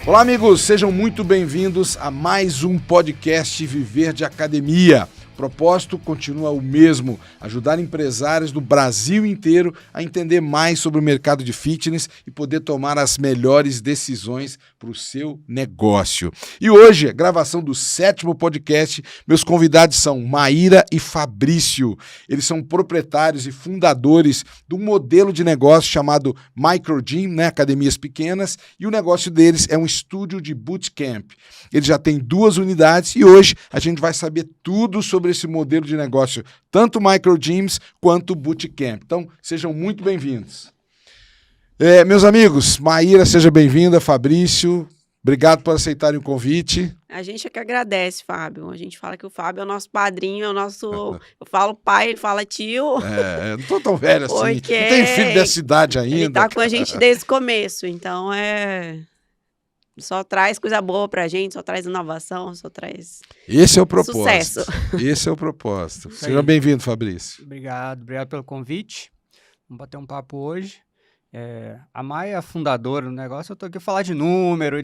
Olá, amigos, sejam muito bem-vindos a mais um podcast Viver de Academia. O propósito continua o mesmo, ajudar empresários do Brasil inteiro a entender mais sobre o mercado de fitness e poder tomar as melhores decisões para o seu negócio. E hoje, a gravação do 7º podcast, meus convidados são Maíra e Fabrício. Eles são proprietários e fundadores de um modelo de negócio chamado Microgym, né? Academias pequenas, e o negócio deles é um estúdio de bootcamp. Eles já têm 2 unidades e hoje a gente vai saber tudo sobre esse modelo de negócio, tanto microgyms quanto bootcamp. Então, sejam muito bem-vindos. Meus amigos, Maíra, seja bem-vinda, Fabrício, obrigado por aceitarem o convite. A gente é que agradece, Fábio. A gente fala que o Fábio é o nosso padrinho, é o nosso... Eu falo pai, ele fala tio. Eu não tô tão velho assim, Porque não tenho filho dessa idade ainda. Ele tá com a gente desde o começo, então só traz coisa boa pra gente, só traz inovação, só traz Esse é o propósito. Sucesso. Esse é o propósito. Seja bem-vindo, Fabrício. Obrigado pelo convite. Vamos bater um papo hoje. A Maia é a fundadora do negócio, eu tô aqui falar de número.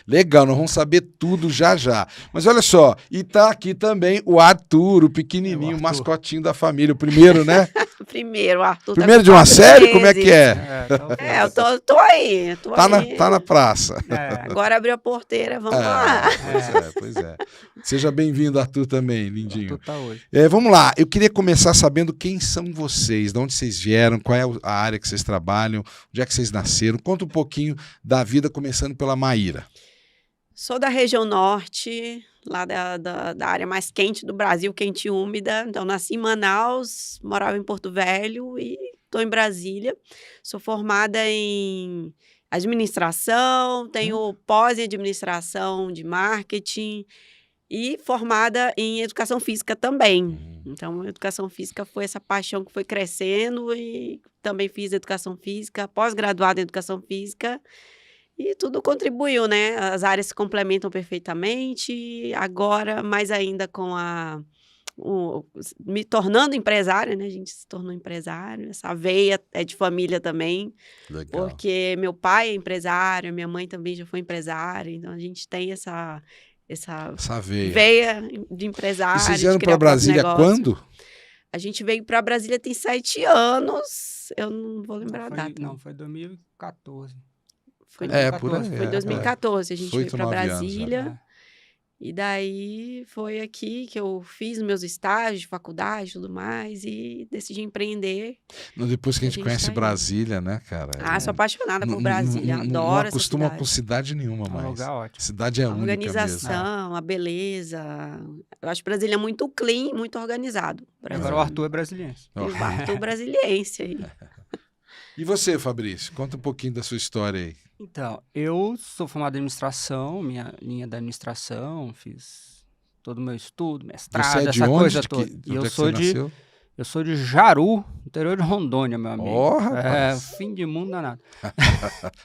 Legal, nós vamos saber tudo já já. Mas olha só, e tá aqui também o Arthur, o pequenininho, o mascotinho da família, o primeiro, né? Primeiro, o Arthur primeiro de uma série? Como é que é? Eu tô aí. Tá na praça. Agora abriu a porteira, vamos lá. Pois é. Seja bem-vindo, Arthur, também, lindinho. Arthur tá hoje. Vamos lá, eu queria começar sabendo quem são vocês, de onde vocês vieram, qual é a área que vocês trabalham, onde é que vocês nasceram. Conta um pouquinho da vida, começando pela Maíra. Sou da região norte, lá da área mais quente do Brasil, quente e úmida. Então, nasci em Manaus, morava em Porto Velho e estou em Brasília. Sou formada em administração, tenho pós em administração de marketing e formada em educação física também. Então, educação física foi essa paixão que foi crescendo e também fiz educação física, pós-graduada em educação física. E tudo contribuiu, né? As áreas se complementam perfeitamente. Agora, mais ainda com me tornando empresária, né? A gente se tornou empresário. Essa veia é de família também. Legal. Porque meu pai é empresário, minha mãe também já foi empresária. Então, a gente tem essa veia de empresário. E vocês vieram para Brasília quando? A gente veio para Brasília tem 7 anos. Eu não vou lembrar a data. Não, foi 2014. Foi 2014, a gente 8, veio para Brasília. Anos, E daí foi aqui que eu fiz meus estágios de faculdade e tudo mais e decidi empreender. Depois que a gente conhece Brasília, né, cara? Sou apaixonada por Brasília, adoro essa cidade. Não acostuma com cidade nenhuma mais. É um lugar ótimo. Cidade é única mesmo. A organização, a beleza. Eu acho Brasília muito clean, muito organizado. Agora o Arthur é brasiliense. E o Arthur brasiliense aí. E você, Fabrício? Conta um pouquinho da sua história aí. Então, eu sou formado em administração, minha linha da administração, fiz todo o meu estudo, mestrado, essa coisa toda. E eu sou de Jaru, interior de Rondônia, meu amigo. Fim de mundo danado.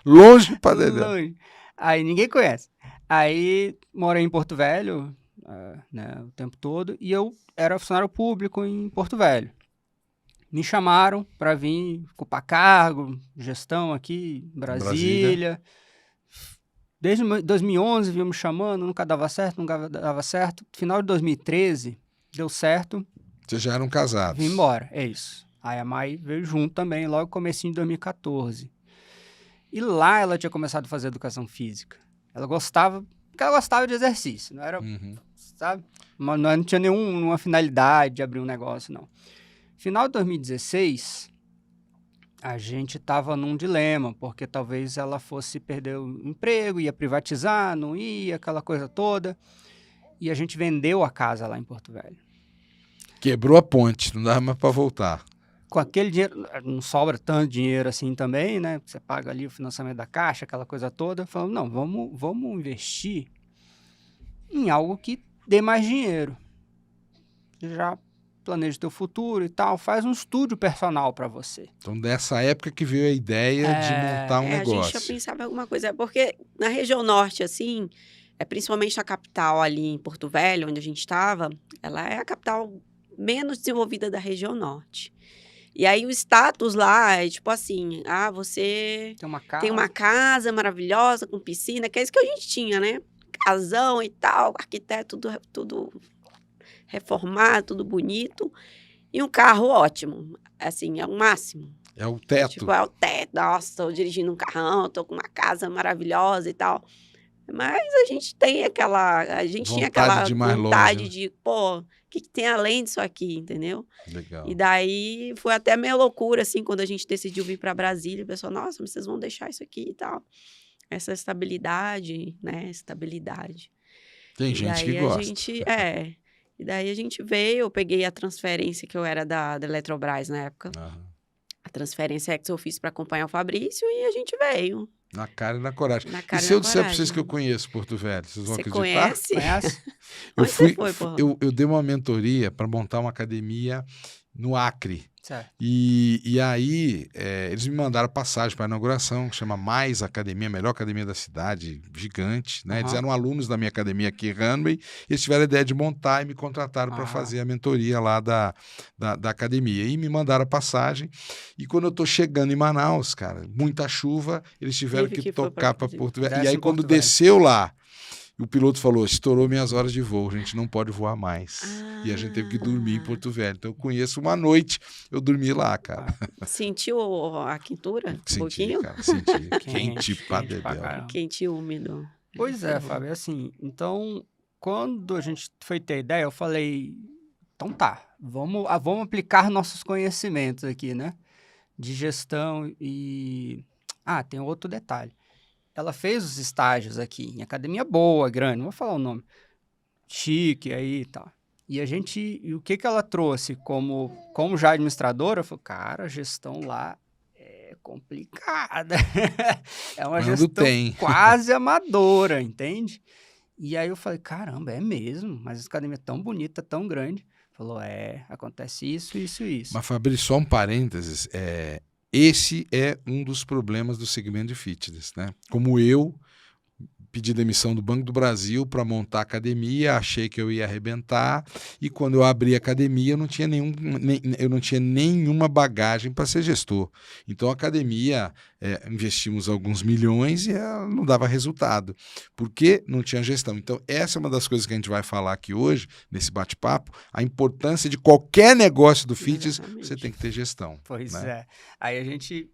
Longe pra Longe. Aí ninguém conhece. Aí morei em Porto Velho, né, o tempo todo, e eu era funcionário público em Porto Velho. Me chamaram para vir ocupar cargo, gestão aqui em Brasília. Desde 2011 vinham me chamando, nunca dava certo. Final de 2013, deu certo. Vocês já eram casados? Vim embora, é isso. Aí a Mai veio junto também, logo comecinho de 2014. E lá ela tinha começado a fazer educação física. Ela gostava de exercício, não era, sabe? Não tinha nenhuma finalidade de abrir um negócio, não. Final de 2016, a gente estava num dilema, porque talvez ela fosse perder o emprego, ia privatizar, não ia, aquela coisa toda. E a gente vendeu a casa lá em Porto Velho. Quebrou a ponte, não dava mais para voltar. Com aquele dinheiro, não sobra tanto dinheiro assim também, né? Você paga ali o financiamento da Caixa, aquela coisa toda. Falamos, não, vamos investir em algo que dê mais dinheiro. Já planeja o teu futuro e tal, faz um estúdio personal para você. Então, dessa época que veio a ideia de montar um negócio. A gente já pensava em alguma coisa, porque na região norte, assim, principalmente a capital ali em Porto Velho, onde a gente estava, ela é a capital menos desenvolvida da região norte. E aí o status lá é tipo assim, você tem uma casa maravilhosa com piscina, que é isso que a gente tinha, né? Casão e tal, arquiteto, tudo reformado, tudo bonito. E um carro ótimo, assim, é o máximo. É o teto. Tipo, é o teto. Nossa, tô dirigindo um carrão, tô com uma casa maravilhosa e tal. Mas a gente tem a gente tinha aquela de ir mais vontade longe, de, pô, o que tem além disso aqui, entendeu? Legal. E daí foi até meio loucura, assim, quando a gente decidiu vir para Brasília. O pessoal, nossa, mas vocês vão deixar isso aqui e tal. Essa estabilidade, né? Estabilidade. Tem E gente que daí gosta. E daí a gente veio, eu peguei a transferência que eu era da Eletrobras na época. A transferência que eu fiz para acompanhar o Fabrício e a gente veio. Na cara e na coragem. Na cara e e se eu na disser para coragem. vocês que eu conheço Porto Velho, vocês vão Você acreditar? conhece? Conhece? Onde você foi, porra? Eu dei uma mentoria para montar uma academia no Acre. Certo. E aí, eles me mandaram passagem para a inauguração, que chama Mais Academia, a melhor academia da cidade, gigante, né? Eles eram alunos da minha academia aqui, Runway, e eles tiveram a ideia de montar e me contrataram para fazer a mentoria lá da academia. E me mandaram a passagem, e quando eu tô chegando em Manaus, cara, muita chuva, eles tiveram que tocar para Porto Velho. E aí, quando desceu lá, o piloto falou, estourou minhas horas de voo, a gente não pode voar mais. E a gente teve que dormir em Porto Velho. Então, eu conheço uma noite, eu dormi lá, cara. Sentiu a quentura? Senti, pouquinho? cara, senti. Quente pra dedéu. Quente e úmido. Pois é, Fábio, assim, então, quando a gente foi ter ideia, eu falei, então tá, vamos aplicar nossos conhecimentos aqui, né? De gestão e... tem outro detalhe. Ela fez os estágios aqui, em academia boa, grande, não vou falar o nome, chique aí e tal. E o que ela trouxe como já administradora, eu falei, cara, a gestão lá é complicada. É uma gestão quase amadora, entende? E aí eu falei, caramba, é mesmo, mas a academia é tão bonita, tão grande. Falou, acontece isso, isso e isso. Mas, Fabrício, só um parênteses, esse é um dos problemas do segmento de fitness, né? Como eu pedi demissão do Banco do Brasil para montar a academia, achei que eu ia arrebentar, e quando eu abri a academia eu não tinha nenhuma bagagem para ser gestor. Então a academia, investimos alguns milhões e ela não dava resultado, porque não tinha gestão. Então essa é uma das coisas que a gente vai falar aqui hoje, nesse bate-papo, a importância de qualquer negócio do fitness, você tem que ter gestão. Pois é. Aí a gente...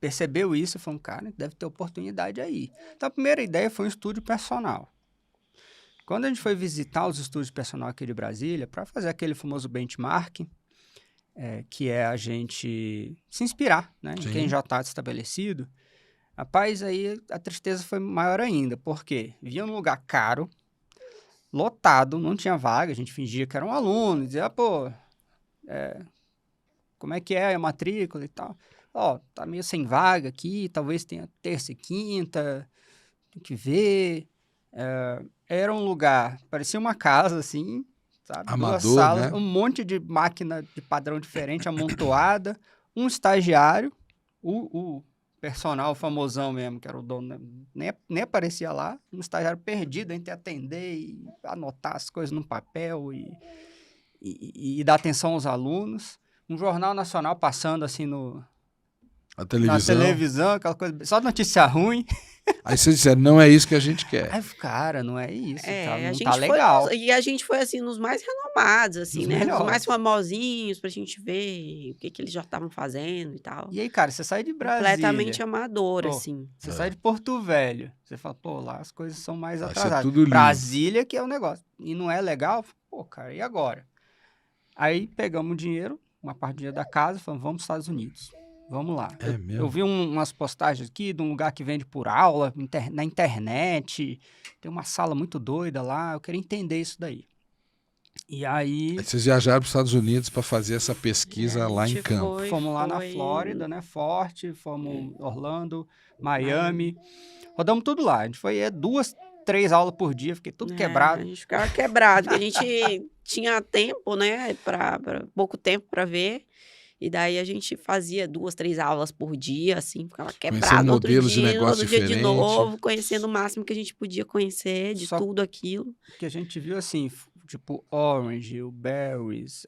percebeu isso e falou, cara, deve ter oportunidade aí. Então, a primeira ideia foi um estúdio personal. Quando a gente foi visitar os estúdios personal aqui de Brasília, para fazer aquele famoso benchmark, que é a gente se inspirar, né, em quem já está estabelecido, rapaz, aí a tristeza foi maior ainda. Por quê? Via um lugar caro, lotado, não tinha vaga, a gente fingia que era um aluno, dizia, como é que é a matrícula e tal. Tá meio sem vaga aqui, talvez tenha terça e quinta, tem que ver. Era um lugar, parecia uma casa, assim, sabe? Amador, 2 salas, né? Um monte de máquina de padrão diferente, amontoada, um estagiário, o personal famosão mesmo, que era o dono, nem aparecia lá, um estagiário perdido entre atender e anotar as coisas no papel e dar atenção aos alunos. Um jornal nacional passando, assim, na televisão, aquela coisa, só notícia ruim. Aí vocês disseram, não é isso que a gente quer. Aí, cara, não é isso, não tá tá legal. E a gente foi, assim, nos mais renomados, assim, Os né? melhores. Nos mais famosinhos, pra gente ver o que eles já estavam fazendo e tal. E aí, cara, você sai de Brasília. Completamente amador, assim. Você sai de Porto Velho, você fala, lá as coisas são mais atrasadas. Tudo lindo. Brasília que é o negócio. E não é legal? Cara, e agora? Aí pegamos o dinheiro, uma parte do dinheiro da casa, falamos, vamos para os Estados Unidos. Vamos lá. Eu vi umas postagens aqui de um lugar que vende por aula, na internet. Tem uma sala muito doida lá. Eu queria entender isso daí. E aí... Vocês viajaram para os Estados Unidos para fazer essa pesquisa lá em campo. Fomos lá na Flórida, né? Forte. Fomos Orlando, Miami. Rodamos tudo lá. A gente foi 2, 3 aulas por dia. Fiquei tudo quebrado. A gente ficava quebrado. Porque a gente tinha tempo, né? Pouco tempo para ver. E daí a gente fazia 2, 3 aulas por dia, assim, ficava quebrado outro dia de novo, conhecendo o máximo que a gente podia conhecer de tudo aquilo. Que a gente viu, assim, tipo, Orange, o Berries,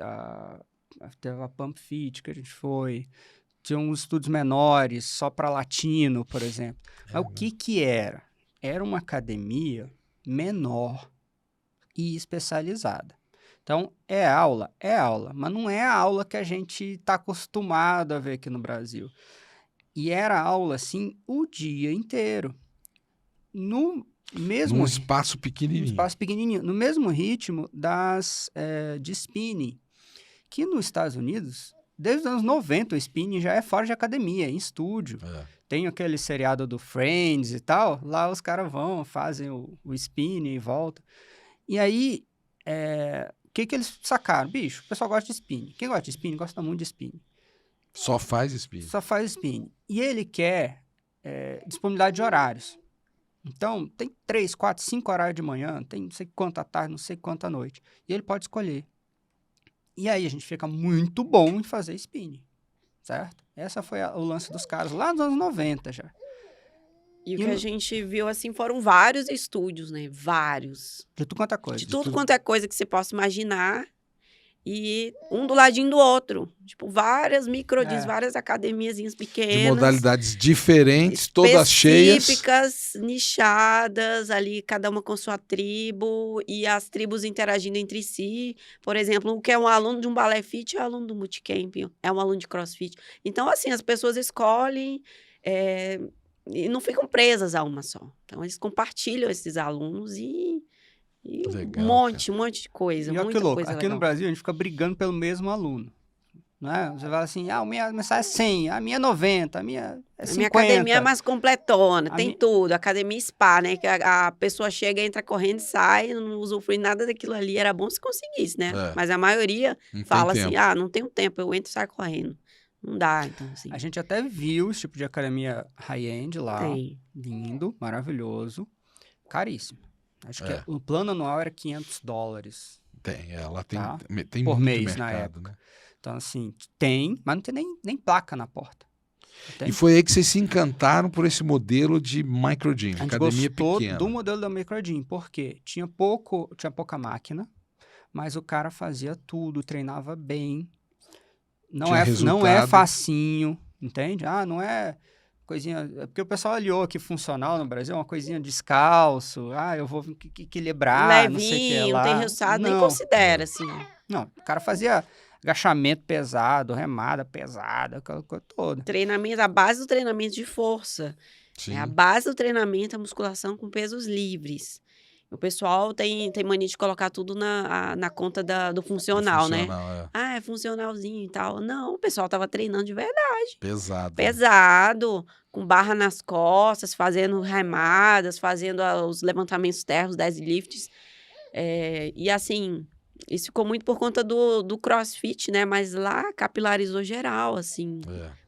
teve a Pump Fit que a gente foi, tinha uns estudos menores, só para latino, por exemplo. Mas o que era? Era uma academia menor e especializada. Então, é aula, mas não é a aula que a gente está acostumado a ver aqui no Brasil. E era aula, assim, o dia inteiro. No mesmo... Num espaço pequenininho. No mesmo ritmo de spinning, que nos Estados Unidos, desde os anos 90, o spinning já é fora de academia, em estúdio. Tem aquele seriado do Friends e tal, lá os caras vão, fazem o spinning e voltam. E aí, o que eles sacaram? Bicho, o pessoal gosta de spinning. Quem gosta de spinning, gosta muito de spinning. Só faz spinning. Só faz spinning. E ele quer disponibilidade de horários. Então, tem 3, 4, 5 horários de manhã, tem não sei quanto à tarde, não sei quanto à noite. E ele pode escolher. E aí a gente fica muito bom em fazer spinning, certo? Essa foi o lance dos caras lá nos anos 90 já. E o que a gente viu, assim, foram vários estúdios, né? Vários. De tudo quanto é coisa. De tudo quanto é coisa que você possa imaginar. E um do ladinho do outro. Tipo, várias microgyms, várias academiazinhas pequenas. De modalidades diferentes, todas cheias. Específicas, nichadas, ali, cada uma com sua tribo. E as tribos interagindo entre si. Por exemplo, o que é um aluno de um balé fit é um aluno do bootcamp, é um aluno de crossfit. Então, assim, as pessoas escolhem... e não ficam presas a uma só. Então, eles compartilham esses alunos e legal, um monte de coisa. E olha muita que louco, coisa aqui legal. no Brasil a gente fica brigando pelo mesmo aluno. Não é? Você fala assim, a minha mensagem é 100, a minha é 90, a minha é 50. A minha academia é mais completona, tem tudo. Academia spa, né? Que a pessoa chega, entra correndo e sai, não usufrui nada daquilo ali. Era bom se conseguisse, né? Mas a maioria fala assim, não tenho tempo, eu entro e saio correndo. Não dá, então, assim. A gente até viu esse tipo de academia high-end lá, lindo, maravilhoso, caríssimo. Acho que o plano anual era $500. Ela tem, tá? tem por muito mês mercado, na época. Né? Então, assim, mas não tem nem placa na porta. E foi aí que vocês se encantaram por esse modelo de microgym, academia pequena. Do modelo da microgym, porque tinha pouca máquina, mas o cara fazia tudo, treinava bem. Não é facinho, entende? Não é coisinha... Porque o pessoal aliou que funcional no Brasil é uma coisinha descalço. Eu vou equilibrar, levinho, não sei o que lá. Não tem resultado, nem considera, assim. Não, o cara fazia agachamento pesado, remada pesada, aquela coisa toda. Treinamento, a base do treinamento de força. Sim. A base do treinamento é a musculação com pesos livres. O pessoal tem mania de colocar tudo na conta do funcional, né? É funcionalzinho e tal. Não, o pessoal tava treinando de verdade. Pesado, com barra nas costas, fazendo remadas, fazendo os levantamentos terra, os deadlifts. E assim, isso ficou muito por conta do CrossFit, né? Mas lá capilarizou geral, assim,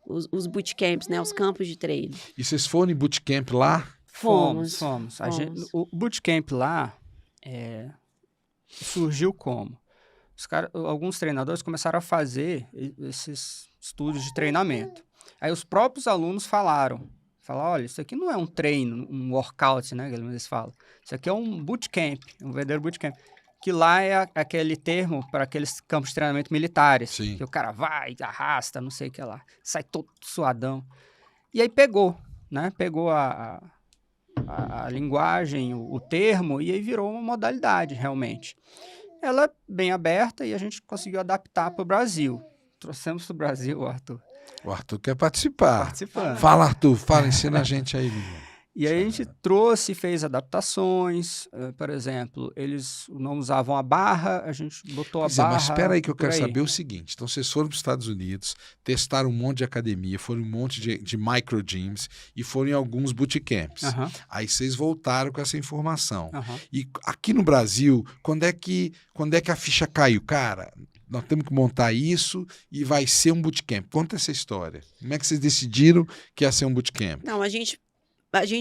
os bootcamps, né? Os campos de treino. E vocês foram em bootcamp lá? Fomos. O bootcamp lá surgiu como? Alguns treinadores começaram a fazer esses estudos de treinamento. Aí os próprios alunos falaram, olha, isso aqui não é um treino, um workout, né, que eles falam. Isso aqui é um bootcamp, um verdadeiro bootcamp. Que lá é aquele termo para aqueles campos de treinamento militares. Sim. Que o cara vai, arrasta, não sei o que lá, sai todo suadão. E aí pegou, né? Pegou a linguagem, o termo, e aí virou uma modalidade, realmente. Ela é bem aberta e a gente conseguiu adaptar para o Brasil. Trouxemos para o Brasil, Arthur. O Arthur quer participar. Participando. Fala, Arthur, ensina a gente aí. E aí a gente trouxe, fez adaptações, por exemplo, eles não usavam a barra, a gente botou a barra. Mas espera aí que eu quero saber o seguinte, então vocês foram para os Estados Unidos, testaram um monte de academia, foram um monte de microgyms e foram em alguns bootcamps. Aí vocês voltaram com essa informação. E aqui no Brasil, quando é que a ficha caiu? Cara, nós temos que montar isso e vai ser um bootcamp. Conta essa história. Como é que vocês decidiram que ia ser um bootcamp? Não, a gente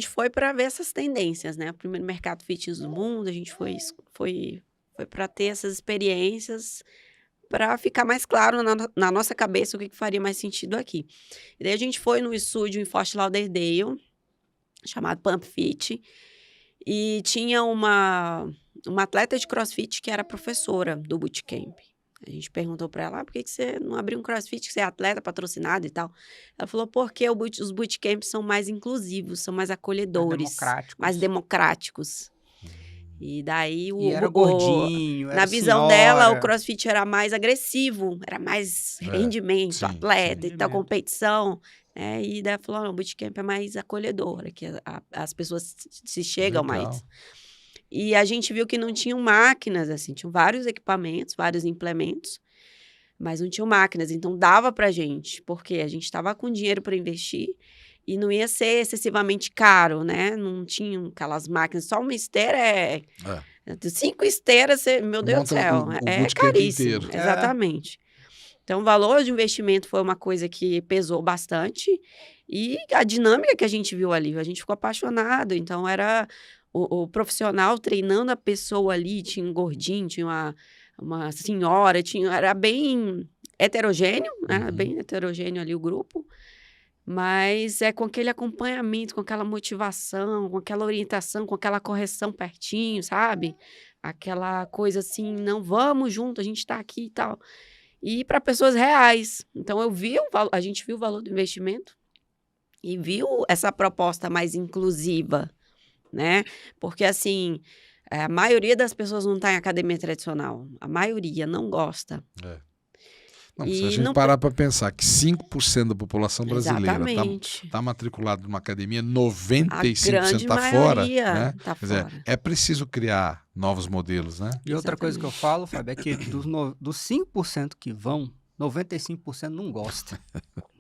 foi para ver essas tendências, né? O primeiro mercado fitness do mundo, a gente foi para ter essas experiências, para ficar mais claro na nossa cabeça o que faria mais sentido aqui. E daí a gente foi no estúdio em Fort Lauderdale, chamado Pump Fit, e tinha uma atleta de CrossFit que era professora do bootcamp. A gente perguntou para ela, por que você não abriu um CrossFit, que você é atleta, patrocinado e tal? Ela falou, porque os bootcamps são mais inclusivos, são mais acolhedores, mais democráticos. E daí, E era gordinho, na era visão senhora. dela, o CrossFit era mais agressivo, era mais rendimento, sim, atleta sim. e tal, competição. E daí ela falou, não, o bootcamp é mais acolhedor, que as pessoas se chegam Legal. mais. E a gente viu que não tinham máquinas, assim, tinham vários equipamentos, vários implementos, mas não tinham máquinas, então dava pra gente, porque a gente estava com dinheiro para investir e não ia ser excessivamente caro, né? Não tinham aquelas máquinas, só uma esteira 5 esteiras, meu Deus do Monta céu, o é bootcamp caríssimo. inteiro. Exatamente. Então, o valor de investimento foi uma coisa que pesou bastante e a dinâmica que a gente viu ali, a gente ficou apaixonado. Então, era o profissional treinando a pessoa ali, tinha um gordinho, tinha uma senhora, era bem heterogêneo, né? Bem heterogêneo ali o grupo, mas com aquele acompanhamento, com aquela motivação, com aquela orientação, com aquela correção pertinho, sabe? Aquela coisa assim, não, vamos junto, a gente tá aqui e tal. E para pessoas reais. Então, a gente viu o valor do investimento e viu essa proposta mais inclusiva, né? Porque, assim, a maioria das pessoas não está em academia tradicional. A maioria não gosta. Não, se a gente parar para pensar que 5% da população brasileira está matriculado numa academia, 95% está fora, né? Tá Quer dizer, é preciso criar novos modelos, né? E outra coisa que eu falo, Fábio, é que dos 5% que vão, 95% não gosta.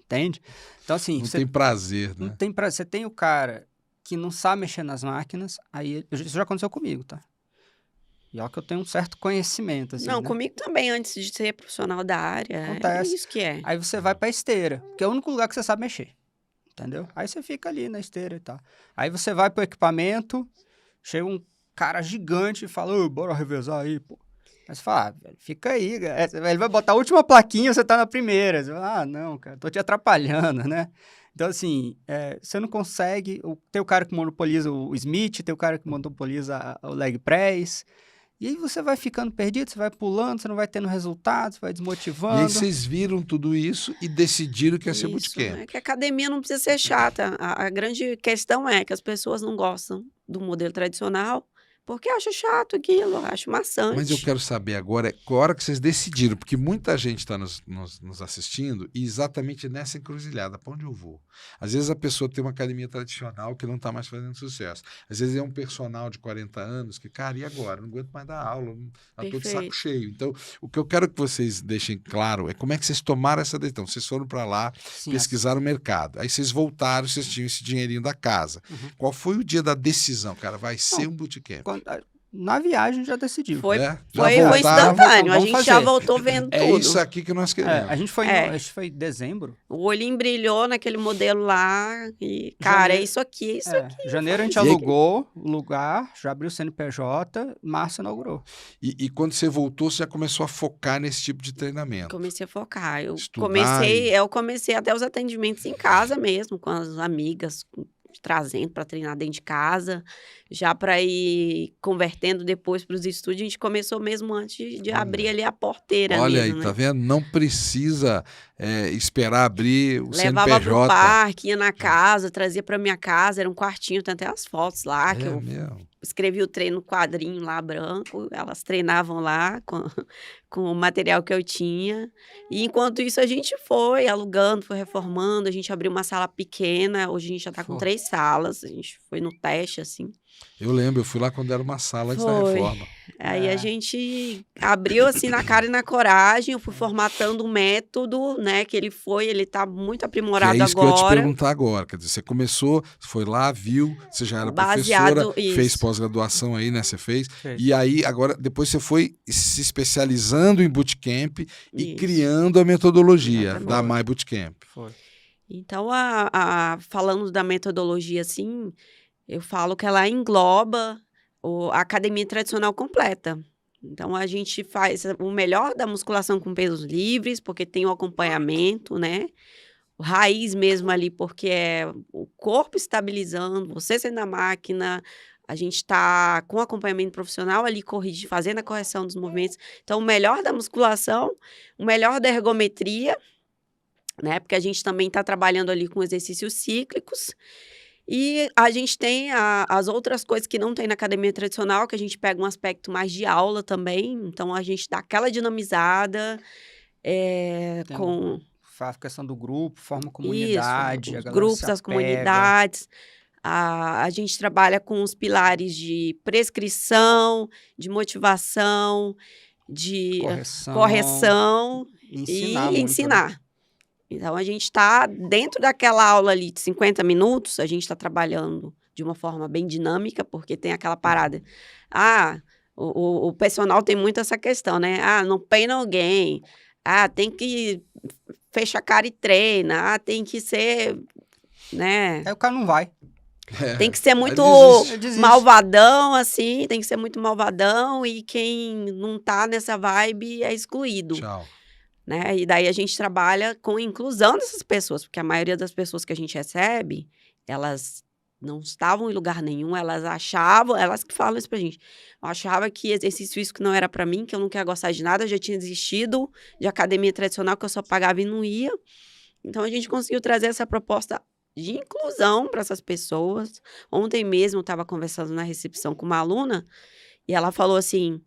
Entende? Então, assim... Não tem prazer, né? Não tem prazer. Você tem o cara que não sabe mexer nas máquinas, aí isso já aconteceu comigo, tá? E ó que eu tenho um certo conhecimento, assim, não, né? comigo também, antes de ser profissional da área. Acontece. É isso que é. Aí você vai pra esteira, que é o único lugar que você sabe mexer. Entendeu? Aí você fica ali na esteira e tal. Aí você vai pro equipamento, chega um cara gigante e fala, ô, bora revezar aí, pô. Aí você fala, velho, fica aí, ele vai botar a última plaquinha, você tá na primeira. Você fala, não, cara, tô te atrapalhando, né? Então, assim, você não consegue... Tem o cara que monopoliza o Smith, tem o cara que monopoliza o leg press... E aí você vai ficando perdido, você vai pulando, você não vai tendo resultado, você vai desmotivando. E aí vocês viram tudo isso e decidiram que ia ser bootcamp. É que a academia não precisa ser chata. A grande questão é que as pessoas não gostam do modelo tradicional porque acham chato aquilo, acham maçante. Mas eu quero saber agora, qual a hora que vocês decidiram, porque muita gente está nos assistindo e exatamente nessa encruzilhada, para onde eu vou? Às vezes a pessoa tem uma academia tradicional que não está mais fazendo sucesso. Às vezes é um personal de 40 anos que, cara, e agora? Não aguento mais dar aula, estou de saco cheio. Então, o que eu quero que vocês deixem claro é como é que vocês tomaram essa decisão. Vocês foram para lá, pesquisaram o mercado. Aí vocês voltaram, vocês tinham esse dinheirinho da casa. Qual foi o dia da decisão, cara? Vai ser um bootcamp. Na viagem já decidiu. Foi instantâneo, a gente já voltou vendo tudo. É isso aqui que nós queremos. A gente foi em dezembro. O olhinho brilhou naquele modelo lá e, cara, é isso aqui, é isso aqui. Janeiro a gente alugou o lugar, já abriu o CNPJ, março inaugurou. E quando você voltou, você já começou a focar nesse tipo de treinamento? Comecei a focar. Eu Estudar comecei até os atendimentos em casa mesmo, com as amigas, trazendo para treinar dentro de casa, já para ir convertendo depois para os estúdios. A gente começou mesmo antes de abrir ali a porteira. Olha mesmo, aí, né? tá vendo? Não precisa esperar abrir o Levava CNPJ. pro parque, ia na casa, trazia para minha casa, era um quartinho, tem até as fotos lá, que eu escrevi o treino no quadrinho lá branco, elas treinavam lá com o material que eu tinha. E enquanto isso a gente foi alugando, foi reformando, a gente abriu uma sala pequena, hoje a gente já tá com 3 salas, a gente foi no teste, assim. Eu lembro, eu fui lá quando era uma sala antes da reforma. Aí a gente abriu assim na cara e na coragem, eu fui formatando um método, né, que ele tá muito aprimorado agora. É isso que eu ia te perguntar agora, quer dizer, você começou, foi lá, viu, você já era professora, fez pós-graduação aí, né, você fez, e aí agora, depois você foi se especializando em bootcamp e criando a metodologia da My Bootcamp. Foi. Então, falando da metodologia, assim, eu falo que ela engloba a academia tradicional completa. Então, a gente faz o melhor da musculação com pesos livres, porque tem o acompanhamento, né? O raiz mesmo ali, porque é o corpo estabilizando, você sendo a máquina, A gente está com acompanhamento profissional ali, fazendo a correção dos movimentos. Então, o melhor da musculação, o melhor da ergometria, né? Porque a gente também está trabalhando ali com exercícios cíclicos. E a gente tem as outras coisas que não tem na academia tradicional, que a gente pega um aspecto mais de aula também. Então, a gente dá aquela dinamizada com... A questão do grupo, forma comunidade. Isso, os grupos, as comunidades. A gente trabalha com os pilares de prescrição, de motivação, de correção e ensinar. Né? Então, a gente está dentro daquela aula ali de 50 minutos, a gente está trabalhando de uma forma bem dinâmica, porque tem aquela parada. O personal tem muito essa questão, né? Não peina alguém. Tem que fechar a cara e treina. Tem que ser, né? Aí o cara não vai. Tem que ser muito malvadão, assim. Tem que ser muito malvadão. E quem não tá nessa vibe é excluído. Tchau. Né? E daí a gente trabalha com a inclusão dessas pessoas, porque a maioria das pessoas que a gente recebe, elas não estavam em lugar nenhum, elas que falam isso pra gente, eu achava que exercício físico não era pra mim, que eu não queria gostar de nada, eu já tinha desistido de academia tradicional, que eu só pagava e não ia. Então a gente conseguiu trazer essa proposta de inclusão para essas pessoas. Ontem mesmo eu estava conversando na recepção com uma aluna, e ela falou assim: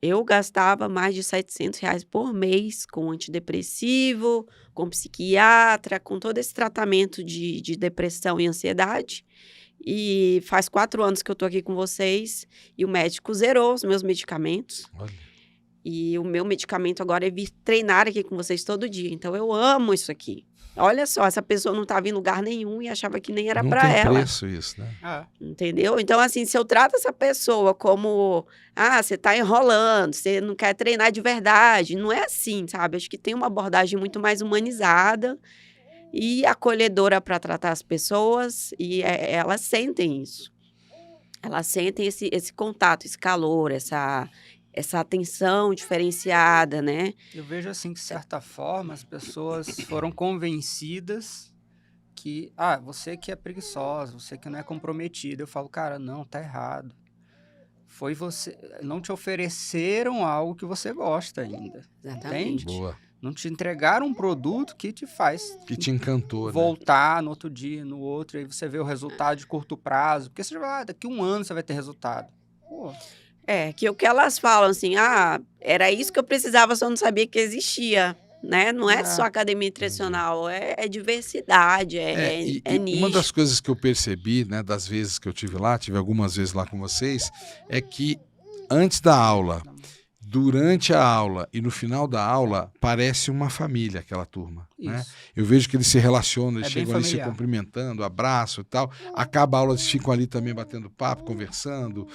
eu gastava mais de R$700 por mês com antidepressivo, com psiquiatra, com todo esse tratamento de depressão e ansiedade. E faz 4 anos que eu tô aqui com vocês e o médico zerou os meus medicamentos. Olha. E o meu medicamento agora é vir treinar aqui com vocês todo dia. Então, eu amo isso aqui. Olha só, essa pessoa não estava em lugar nenhum e achava que nem era para ela. Não tem preço isso, né? Entendeu? Então, assim, se eu trato essa pessoa como... você tá enrolando, você não quer treinar de verdade. Não é assim, sabe? Acho que tem uma abordagem muito mais humanizada e acolhedora para tratar as pessoas. E elas sentem isso. Elas sentem esse contato, esse calor, essa atenção diferenciada, né? Eu vejo assim que, de certa forma, as pessoas foram convencidas que, você que é preguiçosa, você que não é comprometida. Eu falo, cara, não, tá errado. Foi você... Não te ofereceram algo que você gosta ainda. Exatamente. Entende? Boa. Não te entregaram um produto que te faz... Que te encantou, voltar no outro dia, no outro, e aí você vê o resultado de curto prazo. Porque você já vai, daqui 1 ano você vai ter resultado. Pô... que o que elas falam assim, era isso que eu precisava, só não sabia que existia, né? Não é só academia tradicional, é diversidade, é nicho. Uma das coisas que eu percebi, né, das vezes que eu tive algumas vezes lá com vocês, é que antes da aula, durante a aula e no final da aula, parece uma família aquela turma. Né? Eu vejo que eles se relacionam, eles chegam ali se cumprimentando, abraço e tal. Acaba a aula, eles ficam ali também batendo papo, conversando.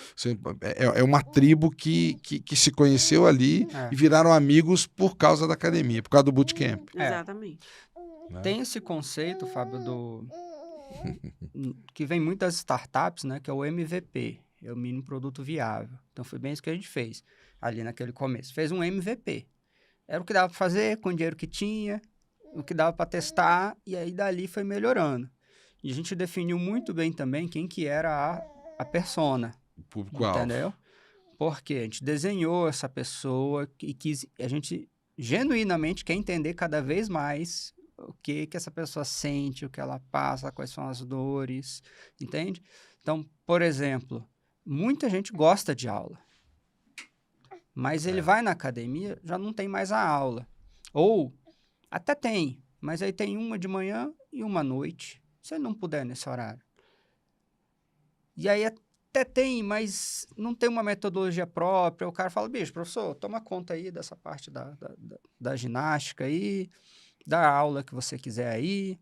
É uma tribo que se conheceu ali e viraram amigos por causa da academia, por causa do bootcamp. Exatamente. Né? Tem esse conceito, Fábio, que vem muito das startups, né, que é o MVP, é o mínimo produto viável. Então foi bem isso que a gente fez ali naquele começo. Fez um MVP. Era o que dava para fazer com o dinheiro que tinha, o que dava para testar, e aí dali foi melhorando. E a gente definiu muito bem também quem que era a persona. O público-alvo. Entendeu? Porque a gente desenhou essa pessoa e a gente genuinamente quer entender cada vez mais o que essa pessoa sente, o que ela passa, quais são as dores, entende? Então, por exemplo, muita gente gosta de aula. Mas ele vai na academia, já não tem mais a aula. Ou, até tem, mas aí tem uma de manhã e uma à noite, se ele não puder nesse horário. E aí até tem, mas não tem uma metodologia própria. O cara fala, bicho, professor, toma conta aí dessa parte da ginástica aí, da aula que você quiser aí.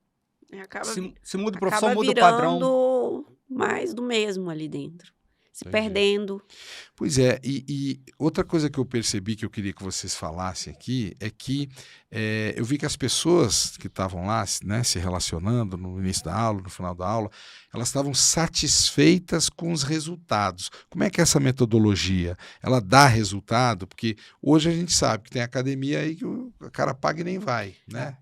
Se muda o professor, muda o padrão. Mais do mesmo ali dentro. Se perdendo. Pois é, e outra coisa que eu percebi que eu queria que vocês falassem aqui é que eu vi que as pessoas que estavam lá, né, se relacionando no início da aula, no final da aula, elas estavam satisfeitas com os resultados. Como é que é essa metodologia? Ela dá resultado? Porque hoje a gente sabe que tem academia aí que o cara paga e nem vai, né?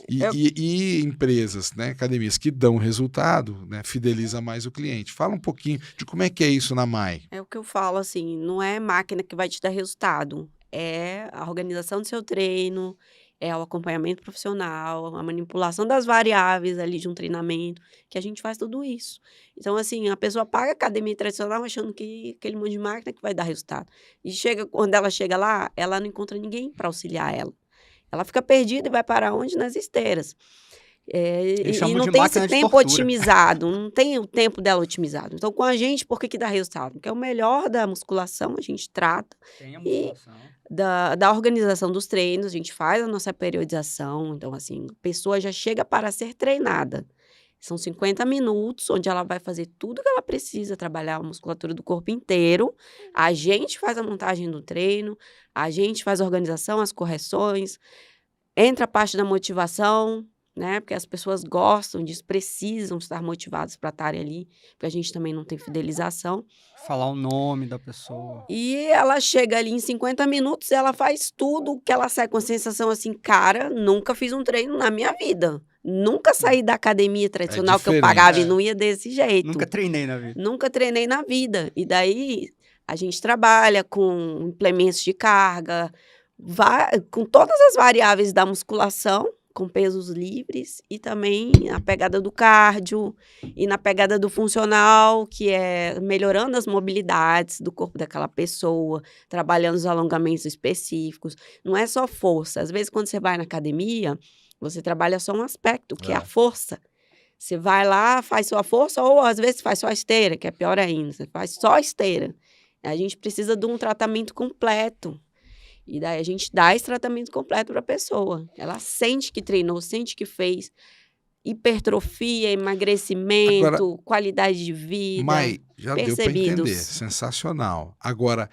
E empresas, né, academias que dão resultado, né, fideliza mais o cliente. Fala um pouquinho de como é que é isso na MAI. É o que eu falo, assim, não é máquina que vai te dar resultado, é a organização do seu treino, é o acompanhamento profissional, a manipulação das variáveis ali de um treinamento, que a gente faz tudo isso. Então, assim, a pessoa paga a academia tradicional achando que aquele monte de máquina que vai dar resultado. E quando ela chega lá, ela não encontra ninguém para auxiliar ela. Ela fica perdida e vai para onde? Nas esteiras. E não tem esse tempo otimizado, não tem o tempo dela otimizado. Então, com a gente, por que dá resultado? Porque é o melhor da musculação, a gente trata. Tem a musculação. Da organização dos treinos, a gente faz a nossa periodização. Então, assim, a pessoa já chega para ser treinada. São 50 minutos, onde ela vai fazer tudo que ela precisa, trabalhar a musculatura do corpo inteiro. A gente faz a montagem do treino, a gente faz a organização, as correções. Entra a parte da motivação, né? Porque as pessoas gostam disso, precisam estar motivadas para estarem ali, porque a gente também não tem fidelização. Falar o nome da pessoa. E ela chega ali em 50 minutos, ela faz tudo que ela sai com a sensação assim, cara, nunca fiz um treino na minha vida. Nunca saí da academia tradicional que eu pagava e não ia desse jeito. Nunca treinei na vida. Nunca treinei na vida. E daí a gente trabalha com implementos de carga, com todas as variáveis da musculação, com pesos livres, e também a pegada do cardio e na pegada do funcional, que é melhorando as mobilidades do corpo daquela pessoa, trabalhando os alongamentos específicos. Não é só força. Às vezes, quando você vai na academia, você trabalha só um aspecto, que é a força. Você vai lá, faz só a força, ou às vezes faz só a esteira, que é pior ainda. Você faz só a esteira. A gente precisa de um tratamento completo. E daí a gente dá esse tratamento completo para a pessoa. Ela sente que treinou, sente que fez hipertrofia, emagrecimento, agora, qualidade de vida. Mai, já deu para entender. Sensacional. Agora,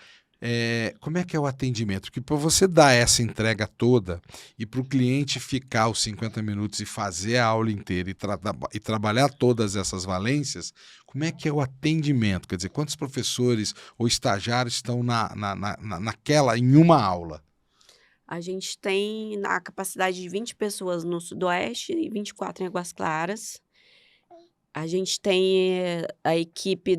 como é que é o atendimento? Porque para você dar essa entrega toda e para o cliente ficar os 50 minutos e fazer a aula inteira e trabalhar todas essas valências, como é que é o atendimento? Quer dizer, quantos professores ou estagiários estão em uma aula? A gente tem a capacidade de 20 pessoas no Sudoeste e 24 em Águas Claras. A gente tem a equipe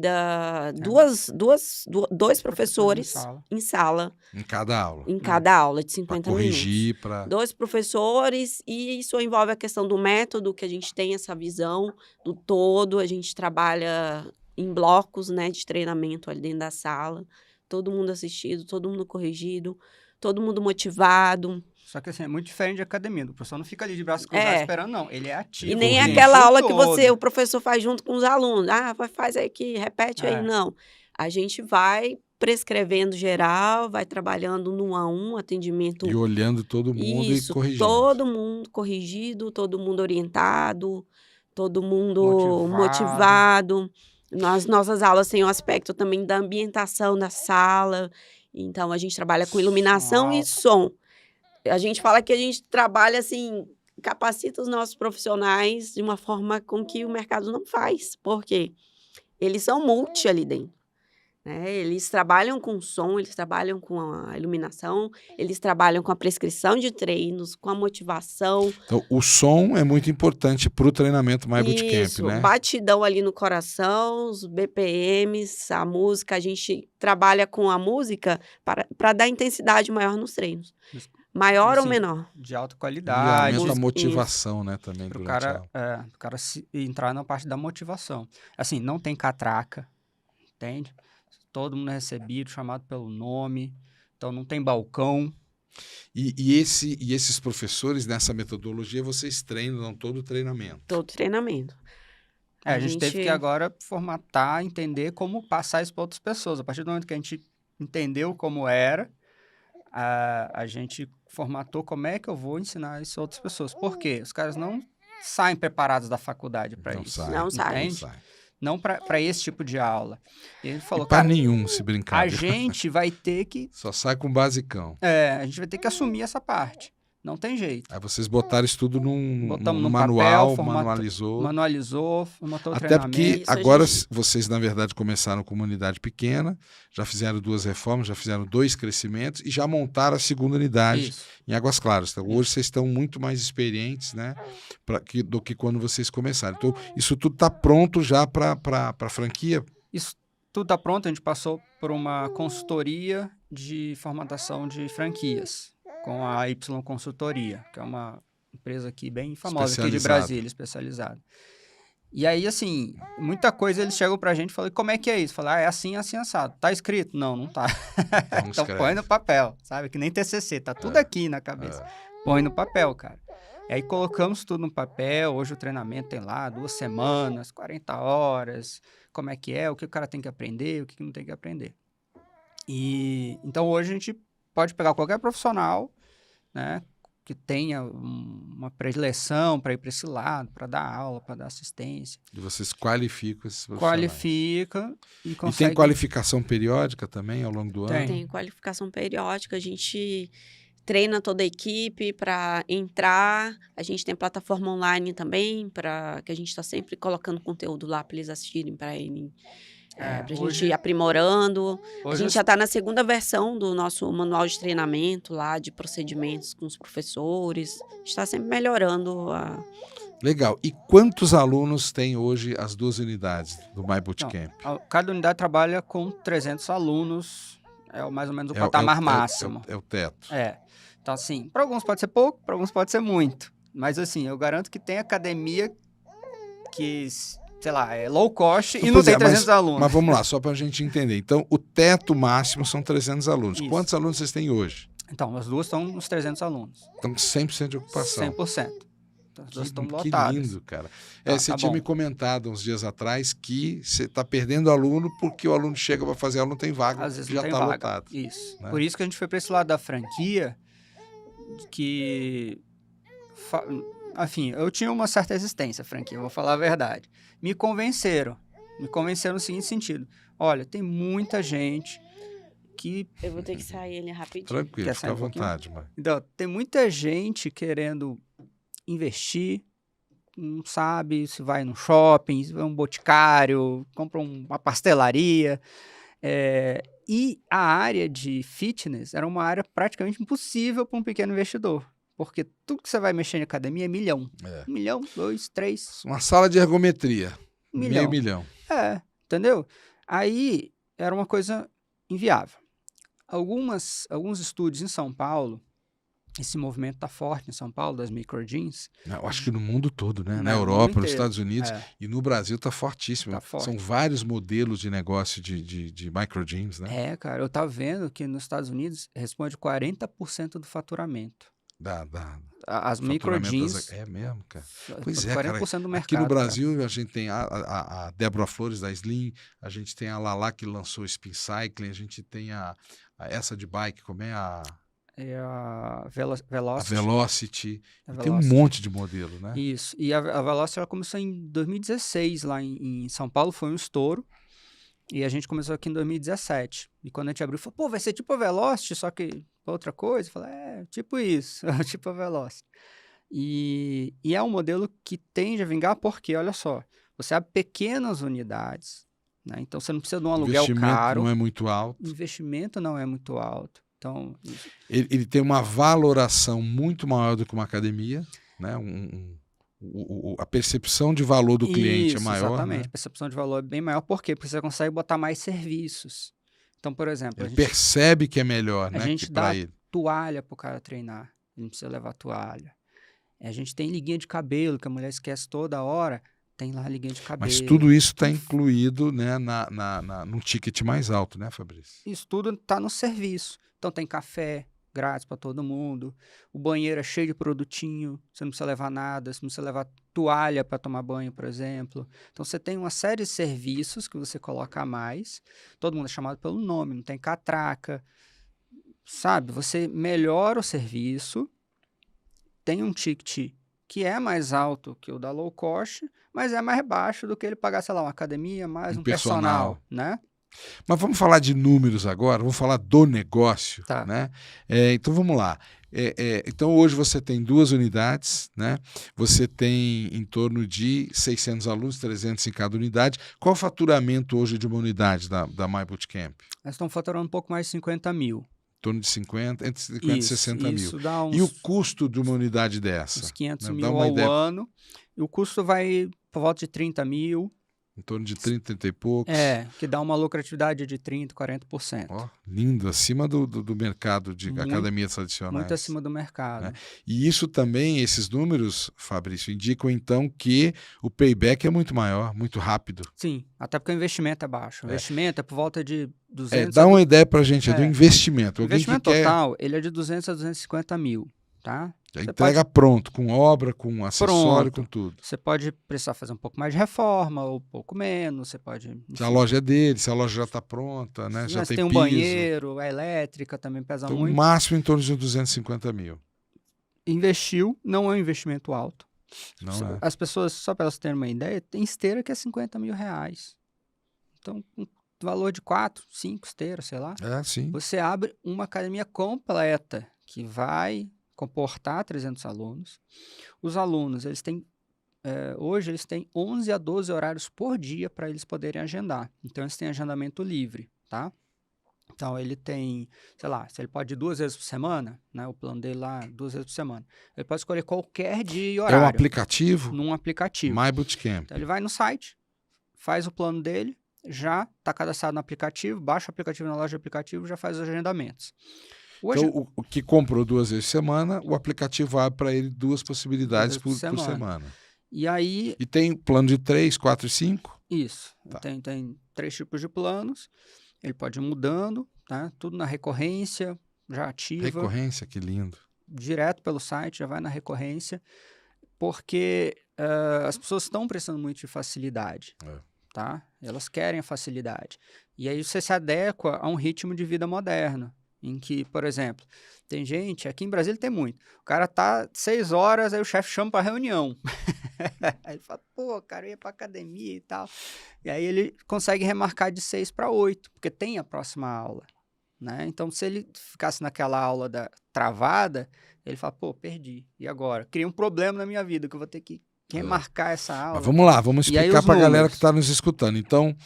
dois professores em sala. Em cada aula. Em cada aula, de 50 minutos. Corrigir, Dois professores, e isso envolve a questão do método, que a gente tem essa visão do todo. A gente trabalha em blocos, né, de treinamento ali dentro da sala. Todo mundo assistido, todo mundo corrigido, todo mundo motivado. Só que assim, é muito diferente de academia. O professor não fica ali de braço cruzado esperando, não. Ele é ativo. E nem é aquela aula que o professor faz junto com os alunos. Faz aí que repete aí. Não. A gente vai prescrevendo geral, vai trabalhando no 1 a 1, atendimento. E olhando todo mundo e corrigindo. Todo mundo corrigido, todo mundo orientado, todo mundo motivado. Nossas aulas têm um aspecto também da ambientação da sala. Então, a gente trabalha com iluminação e som. A gente fala que a gente trabalha, assim, capacita os nossos profissionais de uma forma com que o mercado não faz. Por quê? Eles são multi ali dentro. Né? Eles trabalham com som, eles trabalham com a iluminação, eles trabalham com a prescrição de treinos, com a motivação. Então, o som é muito importante para o treinamento My Bootcamp, né? Batidão ali no coração, os BPMs, a música. A gente trabalha com a música para dar intensidade maior nos treinos. Maior ou menor? De alta qualidade. E aumenta a motivação, né, também. Para o cara entrar na parte da motivação. Assim, não tem catraca, entende? Todo mundo é recebido, chamado pelo nome. Então, não tem balcão. E esses professores, nessa metodologia, vocês treinam todo o treinamento? Todo treinamento. A gente teve que agora formatar, entender como passar isso para outras pessoas. A partir do momento que a gente entendeu como era, a gente formatou como é que eu vou ensinar isso a outras pessoas. Por quê? Os caras não saem preparados da faculdade para isso. Não saem. Não para esse tipo de aula. E ele falou, para nenhum, se brincar. A gente vai ter que... Só sai com basicão. A gente vai ter que assumir essa parte. Não tem jeito. Aí vocês botaram isso tudo Botamos num no manual, papel, manualizou. formatou o Até treinamento. porque Isso, agora gente. vocês, na verdade, começaram com uma unidade pequena, já fizeram 2 reformas, já fizeram 2 crescimentos e já montaram a segunda unidade Isso. em Águas Claras. Então, hoje vocês estão muito mais experientes, né, do que quando vocês começaram. Então, isso tudo está pronto já para a franquia? Isso tudo está pronto, a gente passou por uma consultoria de formatação de franquias, com a Y Consultoria, que é uma empresa aqui bem famosa aqui de Brasília, especializada. E aí, assim, muita coisa eles chegam pra gente e falam, como é que é isso? Falam, é assim, assim, assado. Tá escrito? Não, não tá. Então põe no papel, sabe? Que nem TCC, tá tudo aqui na cabeça. Põe no papel, cara. E aí colocamos tudo no papel, hoje o treinamento tem lá 2 semanas, 40 horas, como é que é, o que o cara tem que aprender, o que não tem que aprender. E então hoje a gente pode pegar qualquer profissional, né, que tenha uma predileção para ir para esse lado, para dar aula, para dar assistência. E vocês qualificam esses profissionais. Qualifica e consegue... E tem qualificação periódica também ao longo do ano? Tem qualificação periódica, a gente treina toda a equipe para entrar, a gente tem plataforma online também, que a gente está sempre colocando conteúdo lá para eles assistirem, para irem... para a gente ir aprimorando. A gente já está na 2ª versão do nosso manual de treinamento lá, de procedimentos com os professores. A gente está sempre melhorando. Legal. E quantos alunos tem hoje as 2 unidades do My Bootcamp? Cada unidade trabalha com 300 alunos, mais ou menos o patamar máximo. É o teto. Então, assim, para alguns pode ser pouco, para alguns pode ser muito. Mas, assim, eu garanto que tem academia que... sei lá, é low cost e não tem 300 alunos. Mas vamos lá, só para a gente entender. Então, o teto máximo são 300 alunos. Isso. Quantos alunos vocês têm hoje? Então, as 2 estão nos 300 alunos. Estão 100% de ocupação. 100%. Então, as 2 estão Que lotadas. lindo, cara. Você Tá tinha bom. me comentado uns dias atrás que você está perdendo aluno porque o aluno chega para fazer aula, não tem vaga, Às vezes já não tem está vaga. lotado. Isso. Né? Por isso que a gente foi para esse lado da franquia, que... Enfim, eu tinha uma certa resistência à franquia, vou falar a verdade. Me convenceram no seguinte sentido. Olha, tem muita gente que... Eu vou ter que sair ali rapidinho. Tranquilo, Quer fica sair à um pouquinho? vontade, mãe. Então, tem muita gente querendo investir, não sabe se vai no shopping, se vai um boticário, compra uma pastelaria. E a área de fitness era uma área praticamente impossível para um pequeno investidor. Porque tudo que você vai mexer em academia é milhão. 1 milhão, 2, 3. Uma sala de ergometria. 1 milhão. Meio milhão. Entendeu? Aí era uma coisa inviável. Alguns estúdios em São Paulo, esse movimento está forte em São Paulo, das microgyms. Eu acho que no mundo todo, né? Na No Europa, mundo nos inteiro. Estados Unidos e no Brasil está fortíssimo. Tá forte. São vários modelos de negócio de microgyms, né? Cara, eu tava vendo que nos Estados Unidos responde 40% do faturamento. As microgyms... É mesmo, cara. Pois 40% cara. do mercado. Aqui no Brasil, a gente tem a Débora Flores da Slim, a gente tem a Lala que lançou o Spin Cycling, a gente tem essa de bike, como é a... É a A Velocity. Velocity. A Tem um Velocity. monte de modelo, né? Isso. E a Velocity ela começou em 2016, lá em São Paulo, foi um estouro. E a gente começou aqui em 2017. E quando a gente abriu, falou, pô, vai ser tipo a Velocity, só que outra coisa. Eu falei, tipo isso, tipo a Velocity. E é um modelo que tende a vingar porque, olha só, você abre pequenas unidades, né? Então você não precisa de um aluguel caro. Investimento não é muito alto. Investimento não é muito alto. Então, ele tem uma valoração muito maior do que uma academia, né? A percepção de valor do cliente é maior. Exatamente, né? a percepção de valor é bem maior. Por quê? Porque você consegue botar mais serviços. Então, por exemplo... Ele percebe que é melhor, né? A gente dá ele. toalha para o cara treinar. Ele não precisa levar toalha. A gente tem liguinha de cabelo, que a mulher esquece toda hora. Tem lá liguinha de cabelo. Mas tudo isso está incluído, né, num ticket mais alto, né, Fabrício? Isso tudo está no serviço. Então tem café grátis para todo mundo. O banheiro é cheio de produtinho. Você não precisa levar nada. Você não precisa levar toalha para tomar banho, por exemplo. Então você tem uma série de serviços que você coloca a mais. Todo mundo é chamado pelo nome. Não tem catraca. Sabe? Você melhora o serviço. Tem um ticket que é mais alto que o da low cost, mas é mais baixo do que ele pagar, sei lá, uma academia, mais um personal, né? Mas vamos falar de números agora, vamos falar do negócio, Tá. né? Então vamos lá. Então, hoje você tem 2 unidades, né? Você tem em torno de 600 alunos, 300 em cada unidade. Qual o faturamento hoje de uma unidade da My Bootcamp? Nós estamos faturando um pouco mais de 50 mil. Em torno de 50, entre 50 e 60 mil. Isso dá uns, e o custo de uma unidade dessa? uns 500 Né? mil ao ano. E o custo vai por volta de 30 mil. Em torno de 30, 30 e poucos. Que dá uma lucratividade de 30%, 40%. Ó, lindo, acima do mercado de academias tradicionais. Muito acima do mercado. Né? E isso também, esses números, Fabrício, indicam então que o payback é muito maior, muito rápido. Sim, até porque o investimento é baixo. O investimento é por volta de 200... dá uma ideia pra gente do investimento. O investimento total, ele é de 200 a 250 mil, tá? Já entrega pronto, com obra, com acessório, com tudo. Você pode precisar fazer um pouco mais de reforma, ou um pouco menos, você pode... Enfim. Se a loja é dele, se a loja já está pronta, né? Já tem um piso. banheiro, a elétrica também pesa então, muito. O máximo em torno de 250 mil. Investiu, não é um investimento alto. Não é. As pessoas, só para elas terem uma ideia, tem esteira que é 50 mil reais. Então, um valor de 4, 5 esteiras, sei lá. Sim. Você abre uma academia completa que vai comportar 300 alunos. Os alunos, eles têm, hoje eles têm 11 a 12 horários por dia para eles poderem agendar. Então, eles têm agendamento livre, tá? Então, ele tem, sei lá, se ele pode ir 2 vezes por semana, né? O plano dele lá, 2 vezes por semana. Ele pode escolher qualquer dia e horário. É um aplicativo? Num aplicativo. My Bootcamp. Então, ele vai no site, faz o plano dele, já está cadastrado no aplicativo, baixa o aplicativo na loja de aplicativo, já faz os agendamentos. Hoje, então, o que comprou 2 vezes por semana, o aplicativo abre para ele 2 possibilidades por semana. E aí... E tem plano de 3, 4 e 5? Isso. Tá. Tem 3 tipos de planos. Ele pode ir mudando, tá? Tudo na recorrência, já ativa. Recorrência, que lindo. Direto pelo site, já vai na recorrência. Porque as pessoas estão precisando muito de facilidade. Tá? Elas querem a facilidade. E aí você se adequa a um ritmo de vida moderno. Em que, por exemplo, tem gente, aqui em Brasília tem muito, o cara tá 6 horas, aí o chefe chama para reunião. Aí ele fala, pô, cara, eu ia pra academia e tal. E aí ele consegue remarcar de 6 para 8, porque tem a próxima aula, né? Então, se ele ficasse naquela aula travada, ele fala, pô, perdi. E agora? Cria um problema na minha vida, que eu vou ter que remarcar essa aula. Mas vamos lá, vamos explicar para a galera que está nos escutando. Então,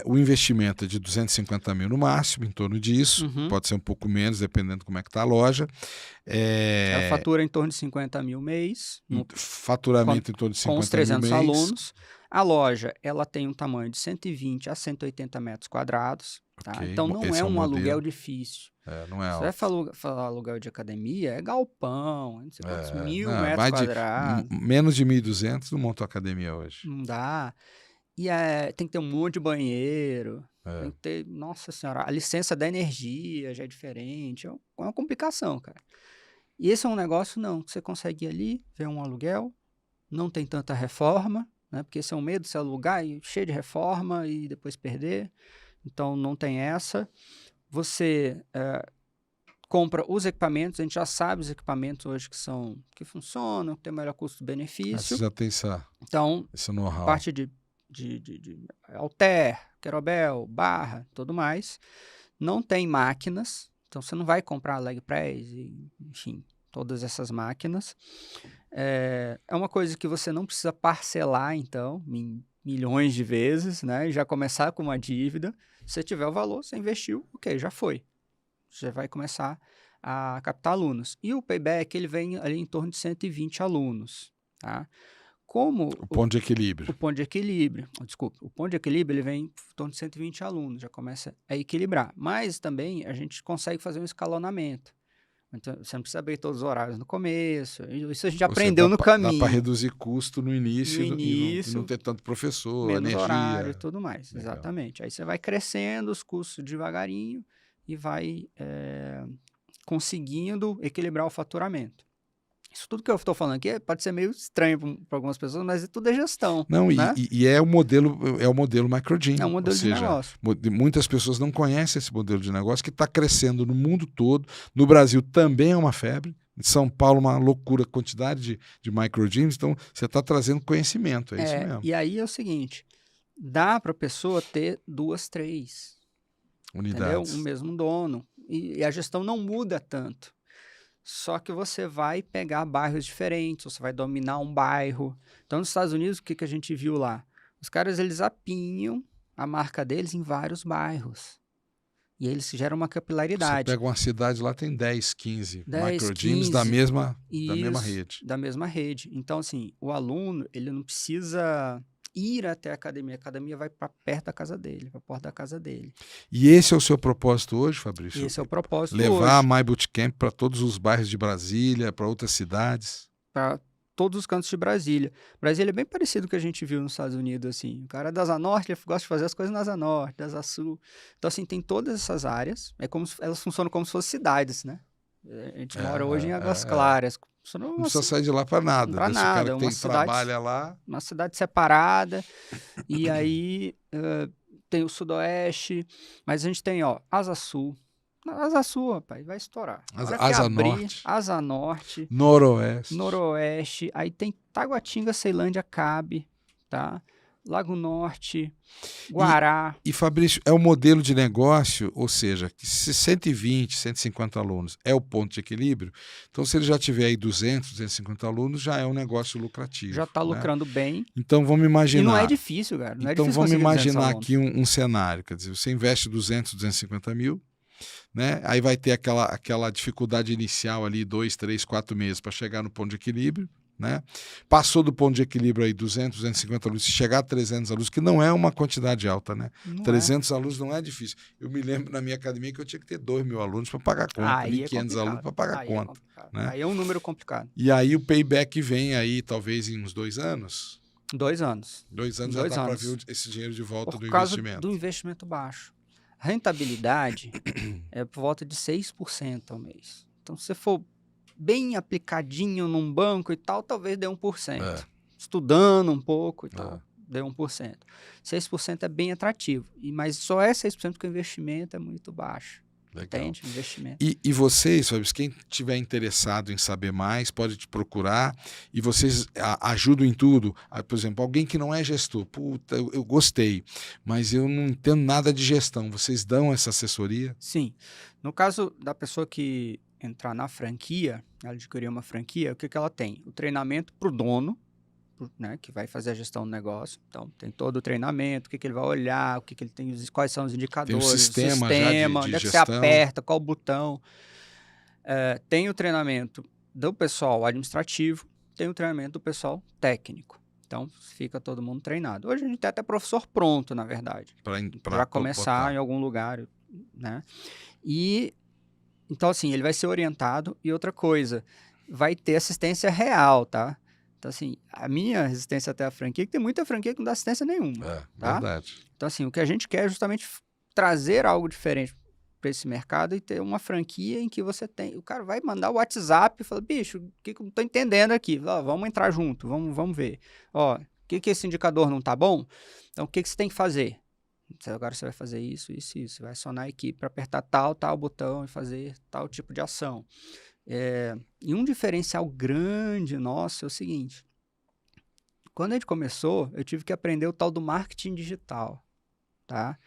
o investimento é de 250 mil no máximo, em torno disso. Pode ser um pouco menos, dependendo de como é que está a loja. Ela fatura em torno de 50 mil mês. Faturamento em torno de 50 mil mês. Com os 300 alunos. A loja, ela tem um tamanho de 120 a 180 metros quadrados. Tá? Okay. Então, não é um aluguel difícil. Não é alto. Você vai falar aluguel de academia, é galpão, não sei quantos mil metros quadrados. Menos de 1.200 não monta academia hoje. Não dá. E tem que ter um monte de banheiro, tem que ter, nossa senhora, a licença da energia já é diferente, é uma complicação, cara. E esse é um negócio, não, que você consegue ir ali, ver um aluguel, não tem tanta reforma, né? Porque esse é um medo de você alugar e cheio de reforma e depois perder. Então, não tem essa. Você compra os equipamentos, a gente já sabe os equipamentos hoje que funcionam, que tem melhor custo-benefício. Você já tem esse know-how. Parte de halter, kettlebell, barra, tudo mais. Não tem máquinas, então você não vai comprar leg press, enfim, todas essas máquinas. É uma coisa que você não precisa parcelar, então, milhões de vezes, né? E já começar com uma dívida. Se tiver o valor, você investiu, ok, já foi. Você vai começar a captar alunos. E o payback, ele vem ali em torno de 120 alunos, tá? Como o ponto de equilíbrio. O ponto de equilíbrio. Desculpa. O ponto de equilíbrio, ele vem em torno de 120 alunos, já começa a equilibrar. Mas também a gente consegue fazer um escalonamento. Então, você não precisa abrir todos os horários no começo. Isso a gente aprendeu no caminho. Dá para reduzir custo no início e não ter tanto professor, menos energia. Horário e tudo mais. Legal. Exatamente. Aí você vai crescendo os custos devagarinho e vai conseguindo equilibrar o faturamento. Isso tudo que eu estou falando aqui pode ser meio estranho para algumas pessoas, mas tudo é gestão. Não, né? e é o modelo Microgym. É um modelo de negócio. Muitas pessoas não conhecem esse modelo de negócio que está crescendo no mundo todo. No Brasil também é uma febre. Em São Paulo, uma loucura, quantidade de microgyms. Então, você está trazendo conhecimento, isso mesmo. E aí é o seguinte, dá para a pessoa ter 2, 3 unidades. Entendeu? O mesmo dono. E a gestão não muda tanto. só que você vai pegar bairros diferentes, você vai dominar um bairro. Então, nos Estados Unidos, o que a gente viu lá? Os caras, eles apinham a marca deles em vários bairros. E eles geram uma Você capilaridade. pega uma cidade lá, tem 10, 15 10, microgyms 15, da mesma Isso, rede. da mesma rede. Então, assim, o aluno, ele não precisa ir até a academia vai para perto da casa dele, para a porta da casa dele. E esse é o seu propósito hoje, Fabrício? Esse é o propósito Levar a hoje. My Bootcamp para todos os bairros de Brasília, para outras cidades? Para todos os cantos de Brasília. Brasília é bem parecido com o que a gente viu nos Estados Unidos, assim. O cara da Asa Norte, ele gosta de fazer as coisas na Asa Norte, da Asa Sul. Então, assim, tem todas essas áreas. Elas funcionam como se fossem cidades, né? A gente mora hoje em Águas Claras. Não precisa sair de lá para nada. Para nada. O cara que uma cidade, trabalha lá... Uma cidade separada. E aí tem o Sudoeste. Mas a gente tem, Asa Sul. Asa Sul, rapaz, vai estourar. Asa Norte. Asa Norte. Noroeste. Noroeste. Aí tem Taguatinga, Ceilândia, Cabe, tá? Lago Norte, Guará. E Fabrício, é o modelo de negócio, ou seja, que se 120, 150 alunos é o ponto de equilíbrio, então se ele já tiver aí 200, 250 alunos, já é um negócio lucrativo. Já está lucrando bem. Então vamos imaginar... E não é difícil, cara. Não é então difícil vamos imaginar alunos. aqui um cenário, quer dizer, você investe 200, 250 mil, né? Aí vai ter aquela dificuldade inicial ali, 2, 3, 4 meses para chegar no ponto de equilíbrio, né? Passou do ponto de equilíbrio aí 200, 250 alunos, se chegar a 300 alunos, que não é uma quantidade alta, né? Não 300 alunos não é difícil. Eu me lembro na minha academia que eu tinha que ter 2.000 alunos para pagar a conta, 1.500 alunos para pagar a conta. Né? Aí é um número complicado. E aí o payback vem aí talvez em uns 2 anos. 2 anos. 2 anos já dá para ver esse dinheiro de volta do investimento. Por causa do investimento baixo. A rentabilidade é por volta de 6% ao mês. Então, se você for bem aplicadinho num banco e tal, talvez dê 1%. Estudando um pouco e tal, dê 1%. 6% é bem atrativo, mas só é 6% porque o investimento é muito baixo. Legal. Entende? Investimento. E vocês, Fabrício, quem estiver interessado em saber mais, pode te procurar e vocês ajudam em tudo. Por exemplo, alguém que não é gestor, puta, eu gostei, mas eu não entendo nada de gestão. Vocês dão essa assessoria? Sim. No caso da pessoa que entrar na franquia, ela adquirir uma franquia, o que ela tem? O treinamento para o dono, né, que vai fazer a gestão do negócio. Então, tem todo o treinamento, o que ele vai olhar, o que ele tem, quais são os indicadores, tem o sistema onde é que você aperta, qual botão. Tem o treinamento do pessoal administrativo, tem o treinamento do pessoal técnico. Então, fica todo mundo treinado. Hoje a gente tem até professor pronto, na verdade, para começar em algum lugar, né? Então, assim, ele vai ser orientado. E outra coisa, vai ter assistência real, tá? Então, assim, a minha resistência até a franquia, que tem muita franquia que não dá assistência nenhuma. Tá? Verdade. Então, assim, o que a gente quer é justamente trazer algo diferente para esse mercado e ter uma franquia em que você tem... O cara vai mandar o WhatsApp e fala, bicho, o que eu não tô entendendo aqui? Vamos entrar junto, vamos ver. Ó, o que esse indicador não tá bom? Então, o que você tem que fazer? Agora você vai fazer isso. Você vai acionar a equipe para apertar tal botão e fazer tal tipo de ação. E um diferencial grande nosso é o seguinte. Quando a gente começou, eu tive que aprender o tal do marketing digital, tá?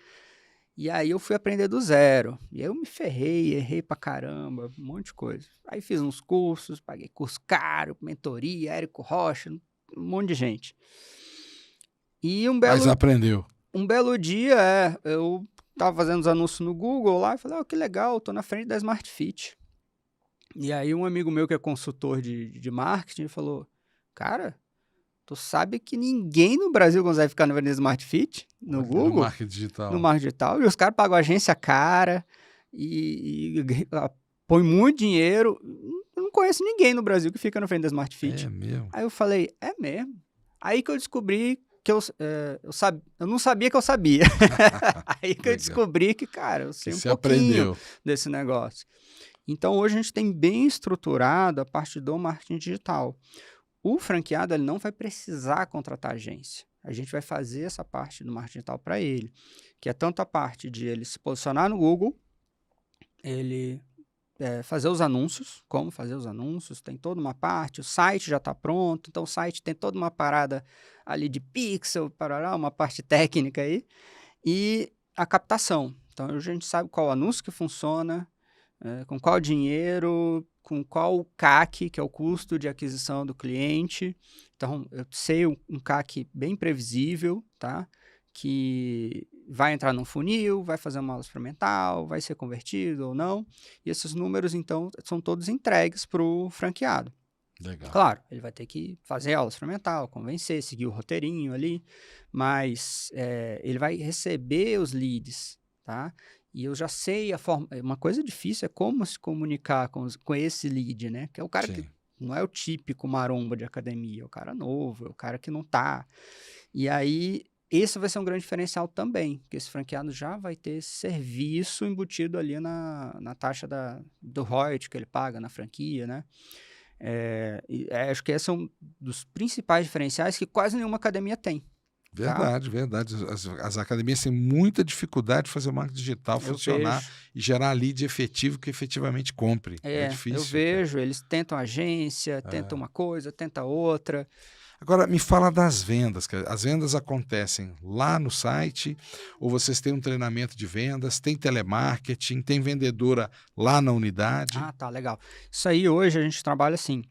E aí eu fui aprender do zero. E aí eu me ferrei, errei pra caramba, um monte de coisa. Aí fiz uns cursos, paguei curso caro, mentoria, Érico Rocha, um monte de gente. E Mas aprendeu. Um belo dia, eu tava fazendo os anúncios no Google lá e falei, que legal, tô na frente da Smart Fit. E aí um amigo meu que é consultor de marketing falou, cara, tu sabe que ninguém no Brasil consegue ficar na frente da Smart Fit no Google? No marketing digital. No marketing digital. E os caras pagam agência cara e põe muito dinheiro. Eu não conheço ninguém no Brasil que fica na frente da Smart Fit. É mesmo? Aí eu falei, é mesmo? Aí que eu descobri que eu não sabia que eu sabia. Aí que eu descobri que, cara, eu sei um pouquinho desse negócio. Então, hoje a gente tem bem estruturado a parte do marketing digital. O franqueado ele não vai precisar contratar agência. A gente vai fazer essa parte do marketing digital para ele, que é tanto a parte de ele se posicionar no Google, ele fazer os anúncios, como fazer os anúncios, tem toda uma parte, o site já está pronto, então o site tem toda uma parada ali de pixel, uma parte técnica aí, e a captação. Então, a gente sabe qual anúncio que funciona, com qual dinheiro, com qual CAC, que é o custo de aquisição do cliente. Então, eu sei um CAC bem previsível, tá? Que vai entrar num funil, vai fazer uma aula experimental, vai ser convertido ou não. E esses números, então, são todos entregues para o franqueado. Legal. Claro, ele vai ter que fazer aula experimental, convencer, seguir o roteirinho ali, mas ele vai receber os leads, tá? E eu já sei a forma. Uma coisa difícil é como se comunicar com esse lead, né? Que é o cara que não é o típico maromba de academia, é o cara novo, é o cara que não tá. E aí, esse vai ser um grande diferencial também, porque esse franqueado já vai ter esse serviço embutido ali na taxa do royalty que ele paga na franquia, né? Acho que esse é um dos principais diferenciais que quase nenhuma academia tem. Verdade, verdade. As academias têm muita dificuldade de fazer o marketing digital funcionar e gerar lead efetivo que efetivamente compre. É difícil. Eu vejo, eles tentam agência, tentam uma coisa, tentam outra. Agora, me fala das vendas. As vendas acontecem lá no site ou vocês têm um treinamento de vendas, tem telemarketing, tem vendedora lá na unidade? Ah, tá, legal. Isso aí hoje a gente trabalha assim.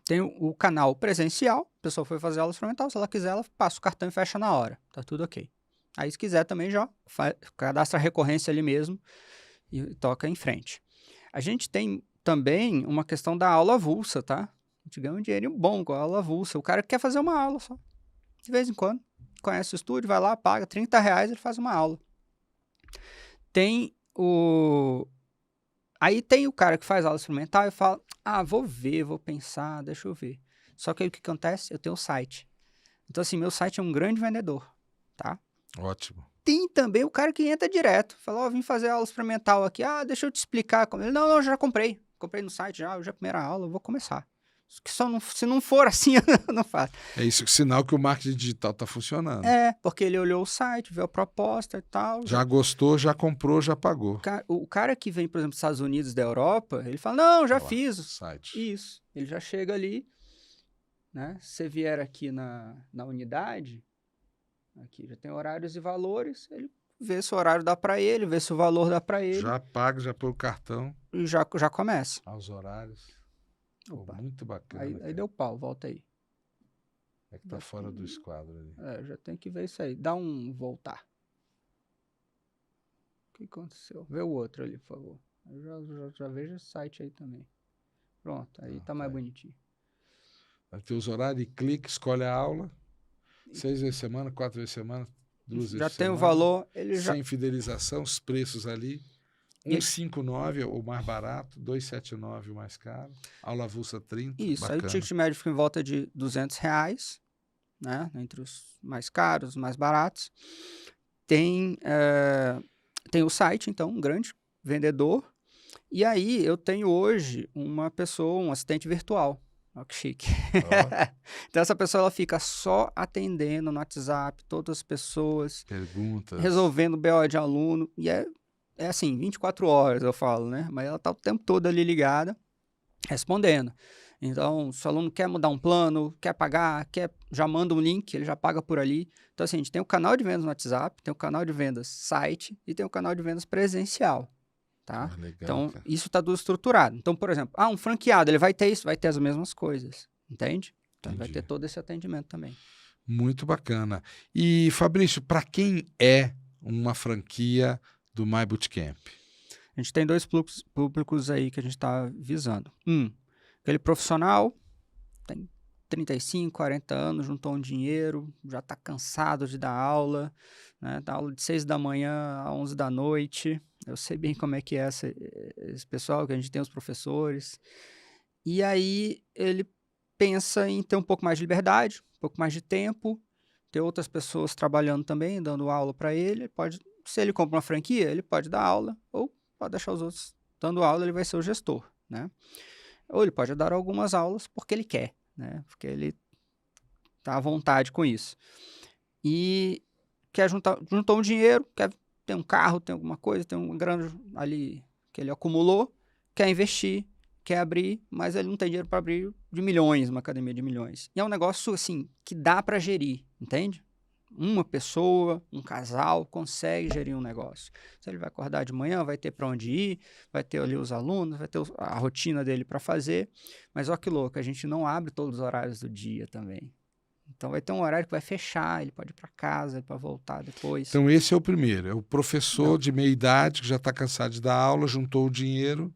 Tem o canal presencial, a pessoa foi fazer aula experimental, se ela quiser, ela passa o cartão e fecha na hora. Tá tudo ok. Aí, se quiser também já cadastra a recorrência ali mesmo e toca em frente. A gente tem também uma questão da aula avulsa, tá? A gente ganha um dinheirinho bom com a aula avulsa. O cara quer fazer uma aula só. De vez em quando. Conhece o estúdio, vai lá, paga R$30, ele faz uma aula. Aí tem o cara que faz aula experimental e fala, vou ver, vou pensar, deixa eu ver. Só que aí o que acontece? Eu tenho um site. Então, assim, meu site é um grande vendedor, tá? Ótimo. Tem também o cara que entra direto. Fala, vim fazer aula experimental aqui. Deixa eu te explicar. Ele, não, já comprei. Comprei no site já, hoje é a primeira aula, eu vou começar. Se não for assim, eu não faço. É isso, sinal que o marketing digital está funcionando. Porque ele olhou o site, viu a proposta e tal. Já gostou, já comprou, já pagou. O cara que vem, por exemplo, dos Estados Unidos, da Europa, ele fala, não, já fiz. Site. Isso. Ele já chega ali, né? Se você vier aqui na unidade, aqui já tem horários e valores, ele vê se o horário dá para ele, vê se o valor dá para ele. Já paga, já põe o cartão. E já começa. Aos horários. Opa. Muito bacana. Aí deu pau, volta aí. É que tá fora do esquadro ali. Já tem que ver isso aí. Dá um voltar. O que aconteceu? Vê o outro ali, por favor. Eu já vejo esse site aí também. Pronto, aí tá mais bonitinho. Vai ter os horários, clica, escolhe a aula. 6 vezes semana, 4 vezes semana, 2 vezes semana. Já tem o valor. Sem fidelização, os preços ali. 159 o mais barato, 279 o mais caro, aula avulsa 30. Isso, bacana. Aí o ticket médio fica em volta de R$200, né? Entre os mais caros, os mais baratos. Tem o site, então, um grande vendedor. E aí eu tenho hoje uma pessoa, um assistente virtual. Olha que chique. Então essa pessoa ela fica só atendendo no WhatsApp todas as pessoas. Perguntas. Resolvendo BO de aluno. E é assim, 24 horas eu falo, né? Mas ela tá o tempo todo ali ligada, respondendo. Então, se o aluno quer mudar um plano, quer pagar, já manda um link, ele já paga por ali. Então, assim, a gente tem o canal de vendas no WhatsApp, tem o canal de vendas site e tem o canal de vendas presencial, tá? Legal, então, cara. isso tá tudo estruturado. Então, por exemplo, um franqueado, ele vai ter isso, vai ter as mesmas coisas, entende? Então, ele vai ter todo esse atendimento também. Muito bacana. E, Fabrício, para quem é uma franquia do My Bootcamp? A gente tem 2 públicos aí que a gente está visando. Aquele profissional, tem 35, 40 anos, juntou um dinheiro, já está cansado de dar aula, né? Dá aula de 6 da manhã a 11 da noite. Eu sei bem como é que é esse pessoal, que a gente tem os professores. E aí ele pensa em ter um pouco mais de liberdade, um pouco mais de tempo, ter outras pessoas trabalhando também, dando aula para ele. Se ele compra uma franquia, ele pode dar aula, ou pode deixar os outros dando aula, ele vai ser o gestor, né? Ou ele pode dar algumas aulas porque ele quer, né? Porque ele tá à vontade com isso. E juntou um dinheiro, quer ter um carro, tem alguma coisa, tem uma grana ali que ele acumulou, quer investir, quer abrir, mas ele não tem dinheiro para abrir de milhões, uma academia de milhões. E é um negócio, assim, que dá para gerir, entende? uma pessoa, um casal, consegue gerir um negócio. Se ele vai acordar de manhã, vai ter para onde ir, vai ter ali os alunos, vai ter a rotina dele para fazer. Mas olha que louco, a gente não abre todos os horários do dia também. Então vai ter um horário que vai fechar, ele pode ir para casa, ele pode voltar depois. Então esse é o primeiro, é o professor de meia idade que já está cansado de dar aula, juntou o dinheiro,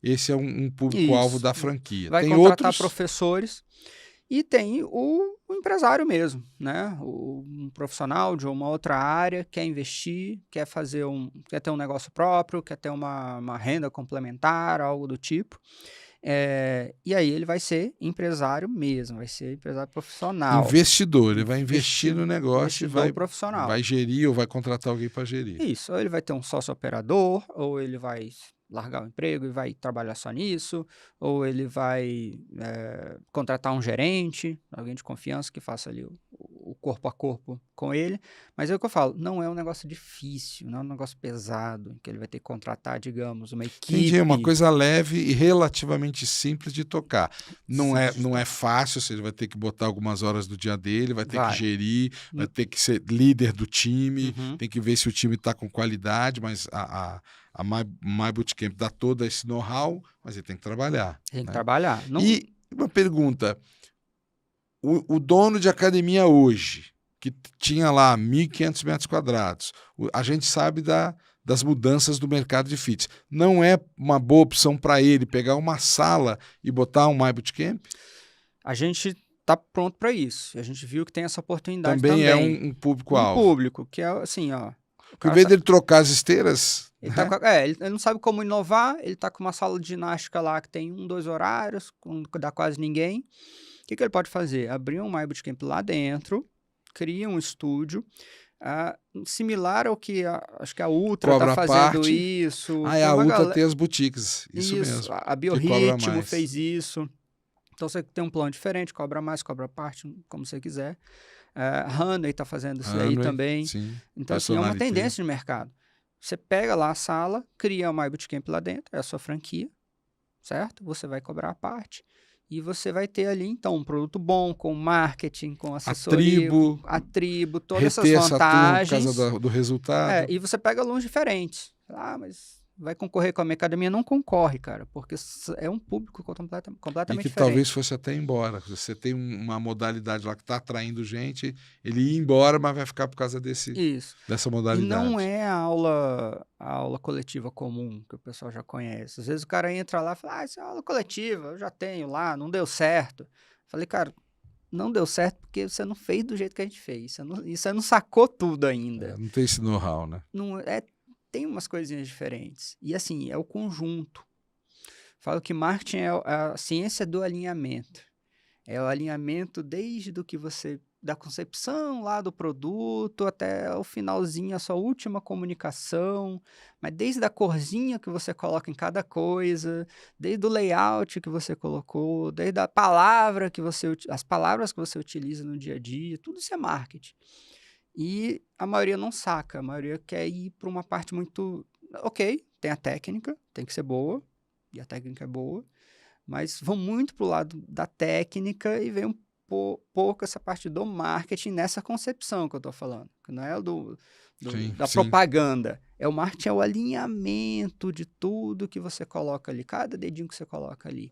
esse é um público-alvo da franquia. Vai tem contratar outros... professores e tem o empresário mesmo, né? Um profissional de uma outra área quer investir, quer ter um negócio próprio, quer ter uma renda complementar, algo do tipo. E aí ele vai ser empresário mesmo, vai ser empresário profissional. Investidor, ele vai investir no negócio e vai gerir ou vai contratar alguém para gerir. Isso, ou ele vai ter um sócio operador, ou ele vai largar o emprego e vai trabalhar só nisso, ou ele vai contratar um gerente, alguém de confiança que faça ali o corpo a corpo com ele. Mas é o que eu falo, não é um negócio difícil, não é um negócio pesado, que ele vai ter que contratar, digamos, uma equipe. Entendi, é uma coisa leve e relativamente simples de tocar. Não é fácil, você vai ter que botar algumas horas do dia dele, vai ter que gerir, vai ter que ser líder do time, tem que ver se o time está com qualidade, mas a My Bootcamp dá todo esse know-how, mas ele tem que trabalhar. Tem que trabalhar. E uma pergunta, o dono de academia hoje, que tinha lá 1.500 metros quadrados, a gente sabe das mudanças do mercado de fitness. Não é uma boa opção para ele pegar uma sala e botar um My Bootcamp? A gente está pronto para isso. A gente viu que tem essa oportunidade também. É um público-alvo. Um público, que é assim, ó... Em vez dele trocar as esteiras... Ele não sabe como inovar, ele está com uma sala de ginástica lá que tem 2 horários, não dá quase ninguém. O que ele pode fazer? Abrir um My Bootcamp lá dentro, cria um estúdio, similar ao que acho que a Ultra está fazendo isso. A Ultra tem as boutiques, isso mesmo. A Biorritmo fez isso. Então você tem um plano diferente, cobra mais, cobra parte, como você quiser. Honey está fazendo isso aí também. Sim. Então assim, é uma tendência de mercado. Você pega lá a sala, cria o My Bootcamp lá dentro, é a sua franquia, certo? Você vai cobrar a parte e você vai ter ali, então, um produto bom, com marketing, com assessoria, a tribo, todas essas vantagens. Por causa do resultado. E você pega alunos diferentes. Mas vai concorrer com a minha academia? Não concorre, cara, porque é um público completamente diferente. E que diferente. talvez fosse até embora. Você tem uma modalidade lá que está atraindo gente, ele ia embora, mas vai ficar por causa dessa modalidade. E não é a aula coletiva comum, que o pessoal já conhece. Às vezes o cara entra lá e fala, isso é aula coletiva, eu já tenho lá, não deu certo. Falei, cara, não deu certo porque você não fez do jeito que a gente fez. Você não sacou tudo ainda. Não tem esse know-how, né? Não tem umas coisinhas diferentes. E assim, é o conjunto. Falo que marketing é a ciência do alinhamento. É o alinhamento desde o que você... da concepção lá do produto até o finalzinho, a sua última comunicação, mas desde a corzinha que você coloca em cada coisa, desde o layout que você colocou, desde a palavra as palavras que você utiliza no dia a dia, tudo isso é marketing. E a maioria não saca, a maioria quer ir para uma parte muito... Ok, tem a técnica, tem que ser boa, e a técnica é boa, mas vão muito para o lado da técnica e vem um pouco essa parte do marketing nessa concepção que eu estou falando, que não é da propaganda. O marketing é o alinhamento de tudo que você coloca ali, cada dedinho que você coloca ali.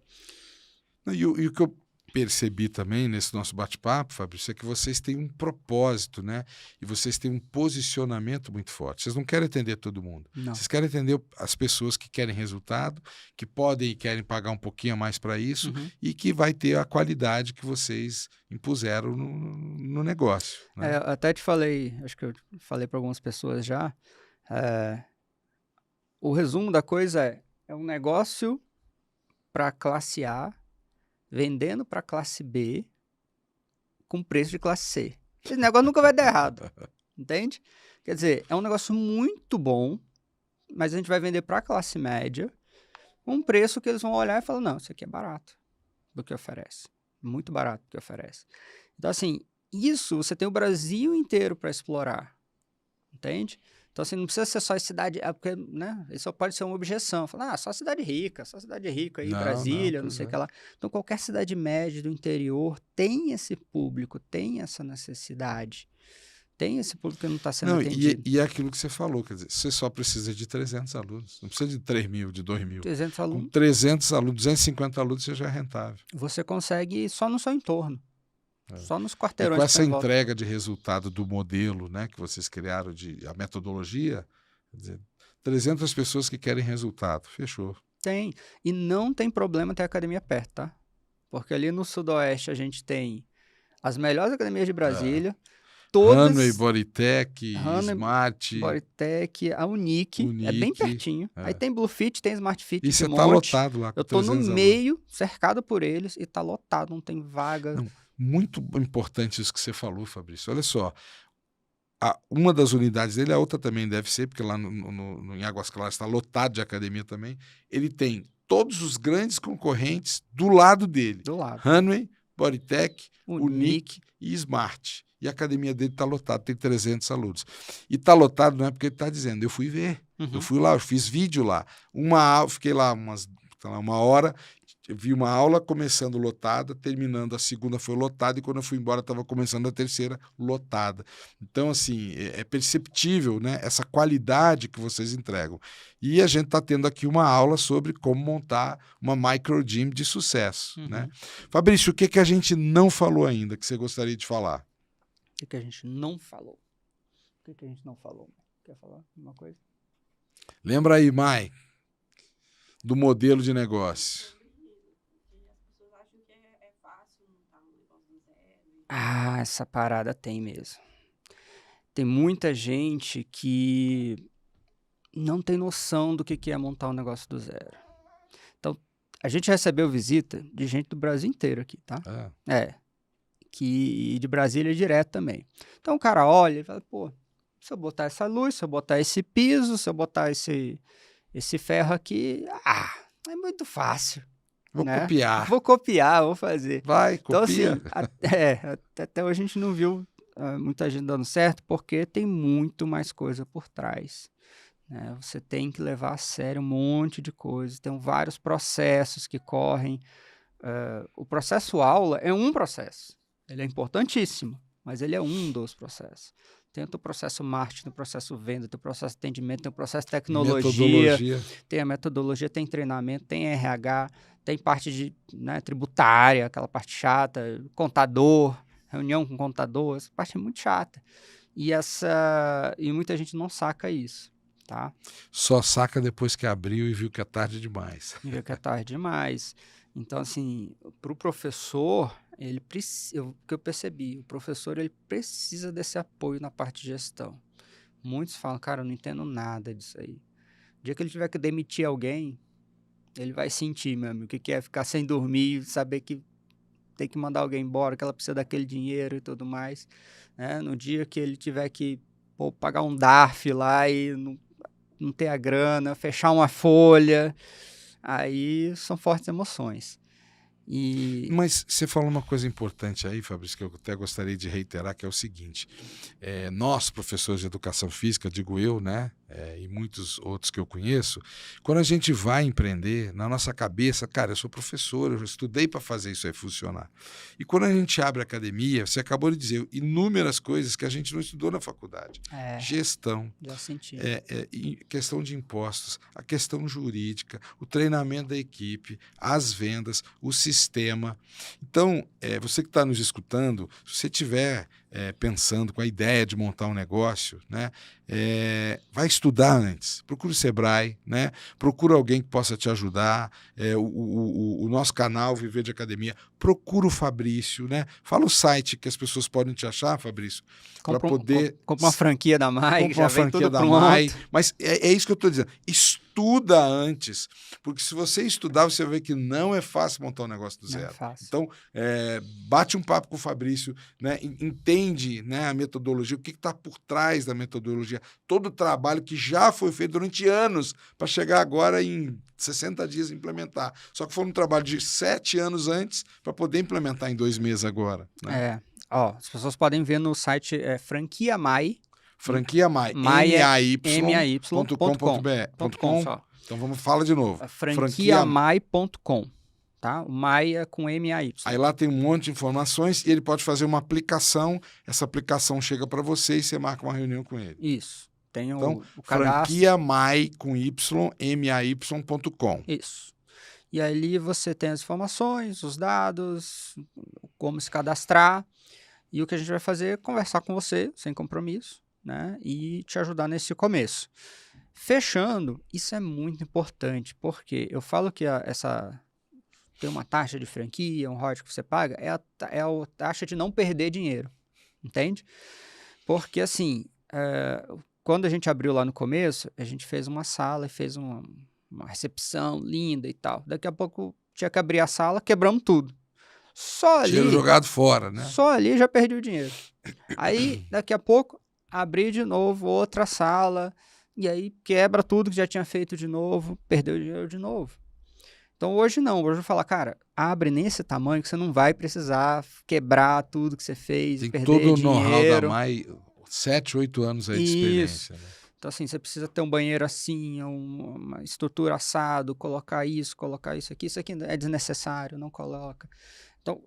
E o que eu percebi também nesse nosso bate-papo, Fabrício, é que vocês têm um propósito, né? E vocês têm um posicionamento muito forte. Vocês não querem atender todo mundo. Não. Vocês querem atender as pessoas que querem resultado, que podem e querem pagar um pouquinho a mais para isso e que vai ter a qualidade que vocês impuseram no negócio. Né? Até te falei, acho que eu falei para algumas pessoas já, o resumo da coisa é um negócio para classe A, vendendo para classe B com preço de classe C. Esse negócio nunca vai dar errado, entende? Quer dizer, é um negócio muito bom, mas a gente vai vender para a classe média com um preço que eles vão olhar e falar, não, isso aqui é barato do que oferece. Muito barato do que oferece. Então, assim, isso você tem o Brasil inteiro para explorar, entende? Então, assim, não precisa ser só cidade... porque, né, isso pode ser uma objeção. Falar, só cidade rica aí, Brasília, não sei o que lá. Então, qualquer cidade média do interior tem esse público, tem essa necessidade. Tem esse público que não está sendo atendido. E é aquilo que você falou, quer dizer, você só precisa de 300 alunos, não precisa de 3 mil, de 2 mil. 300 alunos. Com 300 alunos, 250 alunos, você já é rentável. Você consegue só no seu entorno, só nos quarteirões. Com essa que entrega de resultado do modelo, né, que vocês criaram, a metodologia, quer dizer, 300 pessoas que querem resultado, fechou. Tem, e não tem problema ter academia perto, tá? Porque ali no Sudoeste a gente tem as melhores academias de Brasília, todas... Runway, Bodytech, Smart... Bodytech, a Unique, é bem pertinho. Aí tem Blue Fit, tem Smart Fit, e você tá lotado lá com eu tô no 300 meio, cercado por eles, e tá lotado, não tem vaga. Não, muito importante isso que você falou, Fabrício. Olha só, uma das unidades dele, a outra também deve ser, porque lá em Águas Claras está lotado de academia também, ele tem todos os grandes concorrentes do lado dele. Do lado. Runway, Bodytech, Unique e Smart. E a academia dele está lotada, tem 300 alunos. E está lotado não é porque ele está dizendo, eu fui ver, eu fui lá, eu fiz vídeo lá. Fiquei lá uma hora, vi uma aula começando lotada, terminando a segunda foi lotada, e quando eu fui embora estava começando a terceira lotada. Então, assim, é perceptível, né, essa qualidade que vocês entregam. E a gente está tendo aqui uma aula sobre como montar uma micro gym de sucesso. Né? Fabrício, o que a gente não falou ainda que você gostaria de falar? O que a gente não falou? O que a gente não falou? Quer falar alguma coisa? Lembra aí, Mai, do modelo de negócio. Ah, essa parada tem mesmo. Tem muita gente que não tem noção do que é montar um negócio do zero. Então, a gente recebeu visita de gente do Brasil inteiro aqui, tá? E de Brasília direto também. Então, o cara olha e fala, pô, se eu botar essa luz, se eu botar esse piso, se eu botar esse ferro aqui, é muito fácil. Vou copiar, vou fazer. Vai, copia. Então, assim, até hoje a gente não viu muita gente dando certo, porque tem muito mais coisa por trás. Né? Você tem que levar a sério um monte de coisas, tem vários processos que correm. O processo aula é um processo. Ele é importantíssimo, mas ele é um dos processos. Tem o processo marketing, tem o processo venda, tem o processo atendimento, tem o processo tecnologia, tem a metodologia, tem treinamento, tem RH, tem parte de tributária, aquela parte chata, contador, reunião com contador, essa parte é muito chata. E muita gente não saca isso, tá? Só saca depois que abriu e viu que é tarde demais. Viu que é tarde demais. Então, assim, para o professor, o que eu percebi, o professor ele precisa desse apoio na parte de gestão. Muitos falam, cara, eu não entendo nada disso aí. O dia que ele tiver que demitir alguém, ele vai sentir, meu amigo, o que é ficar sem dormir, saber que tem que mandar alguém embora, que ela precisa daquele dinheiro e tudo mais. Né? No dia que ele tiver que pagar um DARF lá e não ter a grana, fechar uma folha, aí são fortes emoções. Mas você falou uma coisa importante aí, Fabrício, que eu até gostaria de reiterar, que é o seguinte, nós, professores de educação física, digo eu, né, e muitos outros que eu conheço, quando a gente vai empreender, na nossa cabeça, cara, eu sou professor, eu estudei para fazer isso aí funcionar. E quando a gente abre a academia, você acabou de dizer inúmeras coisas que a gente não estudou na faculdade. Gestão, questão de impostos, a questão jurídica, o treinamento da equipe, as vendas, o sistema. Então, você que está nos escutando, se você tiver pensando com a ideia de montar um negócio, né, vai estudar antes, procura o Sebrae, né, procura alguém que possa te ajudar, o nosso canal Viver de Academia, procura o Fabrício, né, fala o site que as pessoas podem te achar, Fabrício, para poder... Compra uma franquia da MAI, compra uma franquia da MAI, mas é isso que eu estou dizendo, estuda antes, porque se você estudar, você vai ver que não é fácil montar um negócio do zero. Então, bate um papo com o Fabrício, né, entende, né, a metodologia, o que está por trás da metodologia, todo o trabalho que já foi feito durante anos para chegar agora em 60 dias implementar. Só que foi um trabalho de 7 anos antes para poder implementar em 2 meses agora. Né? As pessoas podem ver no site Franquia MAI. Franquia MAI, MAY.com.br. Então vamos falar de novo. Franquiamai.com. tá? O Maia com M-A-Y. Aí lá tem um monte de informações e ele pode fazer uma aplicação, essa aplicação chega para você e você marca uma reunião com ele. Isso. Tem Então, o cadastro. franquia mai com Y, may.com. Isso. E ali você tem as informações, os dados, como se cadastrar. E o que a gente vai fazer é conversar com você, sem compromisso, né? E te ajudar nesse começo. Fechando, isso é muito importante, porque eu falo que tem uma taxa de franquia, um royalties que você paga, é a taxa de não perder dinheiro, entende? Porque, assim, quando a gente abriu lá no começo, a gente fez uma sala e fez uma recepção linda e tal. Daqui a pouco tinha que abrir a sala, quebramos tudo. Só ali... Dinheiro jogado fora, né? Só ali já perdi o dinheiro. Aí, daqui a pouco, abri de novo outra sala, e aí quebra tudo que já tinha feito de novo, perdeu o dinheiro de novo. Então, hoje não. Hoje eu vou falar, cara, abre nesse tamanho que você não vai precisar quebrar tudo que você fez, Tem perder todo o dinheiro. know-how da Mai, 7, 8 anos aí de experiência. Né? Então, assim, você precisa ter um banheiro assim, uma estrutura assado, colocar isso aqui é desnecessário, não coloca. Então,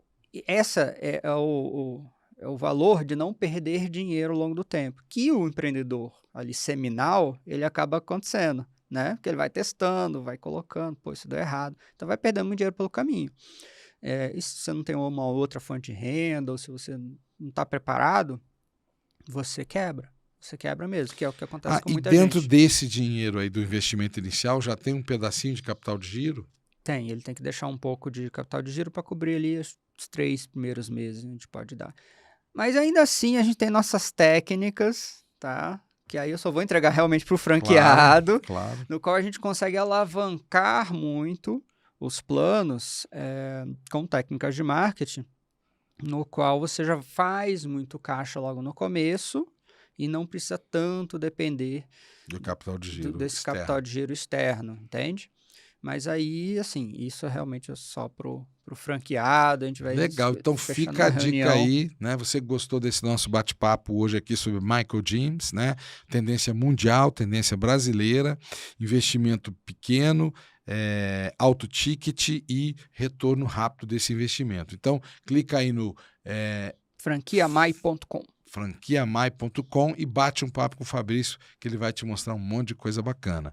essa é o valor de não perder dinheiro ao longo do tempo, que o empreendedor ali seminal, ele acaba acontecendo, né? Porque ele vai testando, vai colocando, pô, isso deu errado. Então, vai perdendo muito dinheiro pelo caminho. E se você não tem uma outra fonte de renda, ou se você não está preparado, você quebra. Você quebra mesmo, que é o que acontece com muita gente. E dentro desse dinheiro aí do investimento inicial, já tem um pedacinho de capital de giro? Tem, ele tem que deixar um pouco de capital de giro para cobrir ali os 3 primeiros meses, a gente pode dar. Mas ainda assim, a gente tem nossas técnicas, tá? Que aí eu só vou entregar realmente para o franqueado, claro. No qual a gente consegue alavancar muito os planos com técnicas de marketing, no qual você já faz muito caixa logo no começo e não precisa tanto depender do capital de giro desse externo. Capital de giro externo, entende? Mas aí, assim, isso realmente é só pro franqueado, a gente vai... Legal, então fica a dica aí, né? Você gostou desse nosso bate-papo hoje aqui sobre Michael James, né? Tendência mundial, tendência brasileira, investimento pequeno, alto ticket e retorno rápido desse investimento. Então, clica aí no... franquiamai.com franquiamai.com e bate um papo com o Fabrício, que ele vai te mostrar um monte de coisa bacana.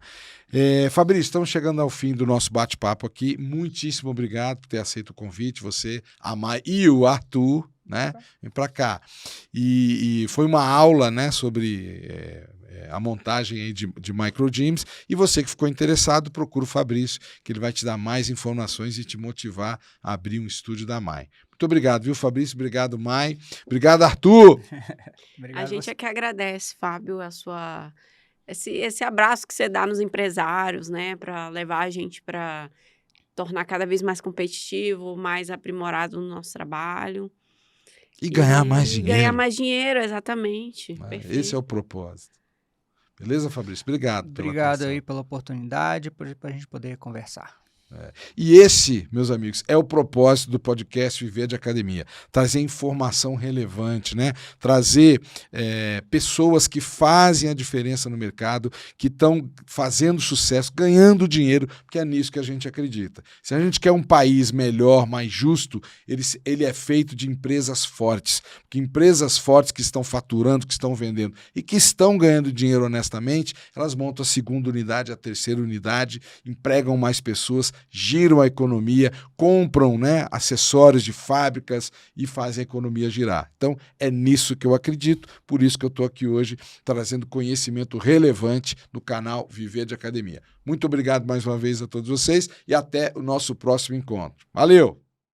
Fabrício, estamos chegando ao fim do nosso bate-papo aqui. Muitíssimo obrigado por ter aceito o convite, você, a Mai e o Arthur, né? Vem para cá. E foi uma aula, né, sobre a montagem aí de microgyms. E você que ficou interessado, procura o Fabrício, que ele vai te dar mais informações e te motivar a abrir um estúdio da Mai. Muito obrigado, viu, Fabrício? Obrigado, Mai. Obrigado, Arthur. Obrigado a gente é que agradece, Fábio, esse abraço que você dá nos empresários, né, para levar a gente para tornar cada vez mais competitivo, mais aprimorado no nosso trabalho. E ganhar mais dinheiro. Ganhar mais dinheiro, exatamente. Esse é o propósito. Beleza, Fabrício? Obrigado pela atenção. Aí pela oportunidade, para a gente poder conversar. E esse, meus amigos, é o propósito do podcast Viver de Academia. Trazer informação relevante, né? Trazer pessoas que fazem a diferença no mercado, que estão fazendo sucesso, ganhando dinheiro, porque é nisso que a gente acredita. Se a gente quer um país melhor, mais justo, ele é feito de empresas fortes. Porque empresas fortes que estão faturando, que estão vendendo e que estão ganhando dinheiro honestamente, elas montam a segunda unidade, a terceira unidade, empregam mais pessoas, giram a economia, compram, né, acessórios de fábricas e fazem a economia girar. Então, é nisso que eu acredito, por isso que eu estou aqui hoje trazendo conhecimento relevante no canal Viver de Academia. Muito obrigado mais uma vez a todos vocês e até o nosso próximo encontro. Valeu!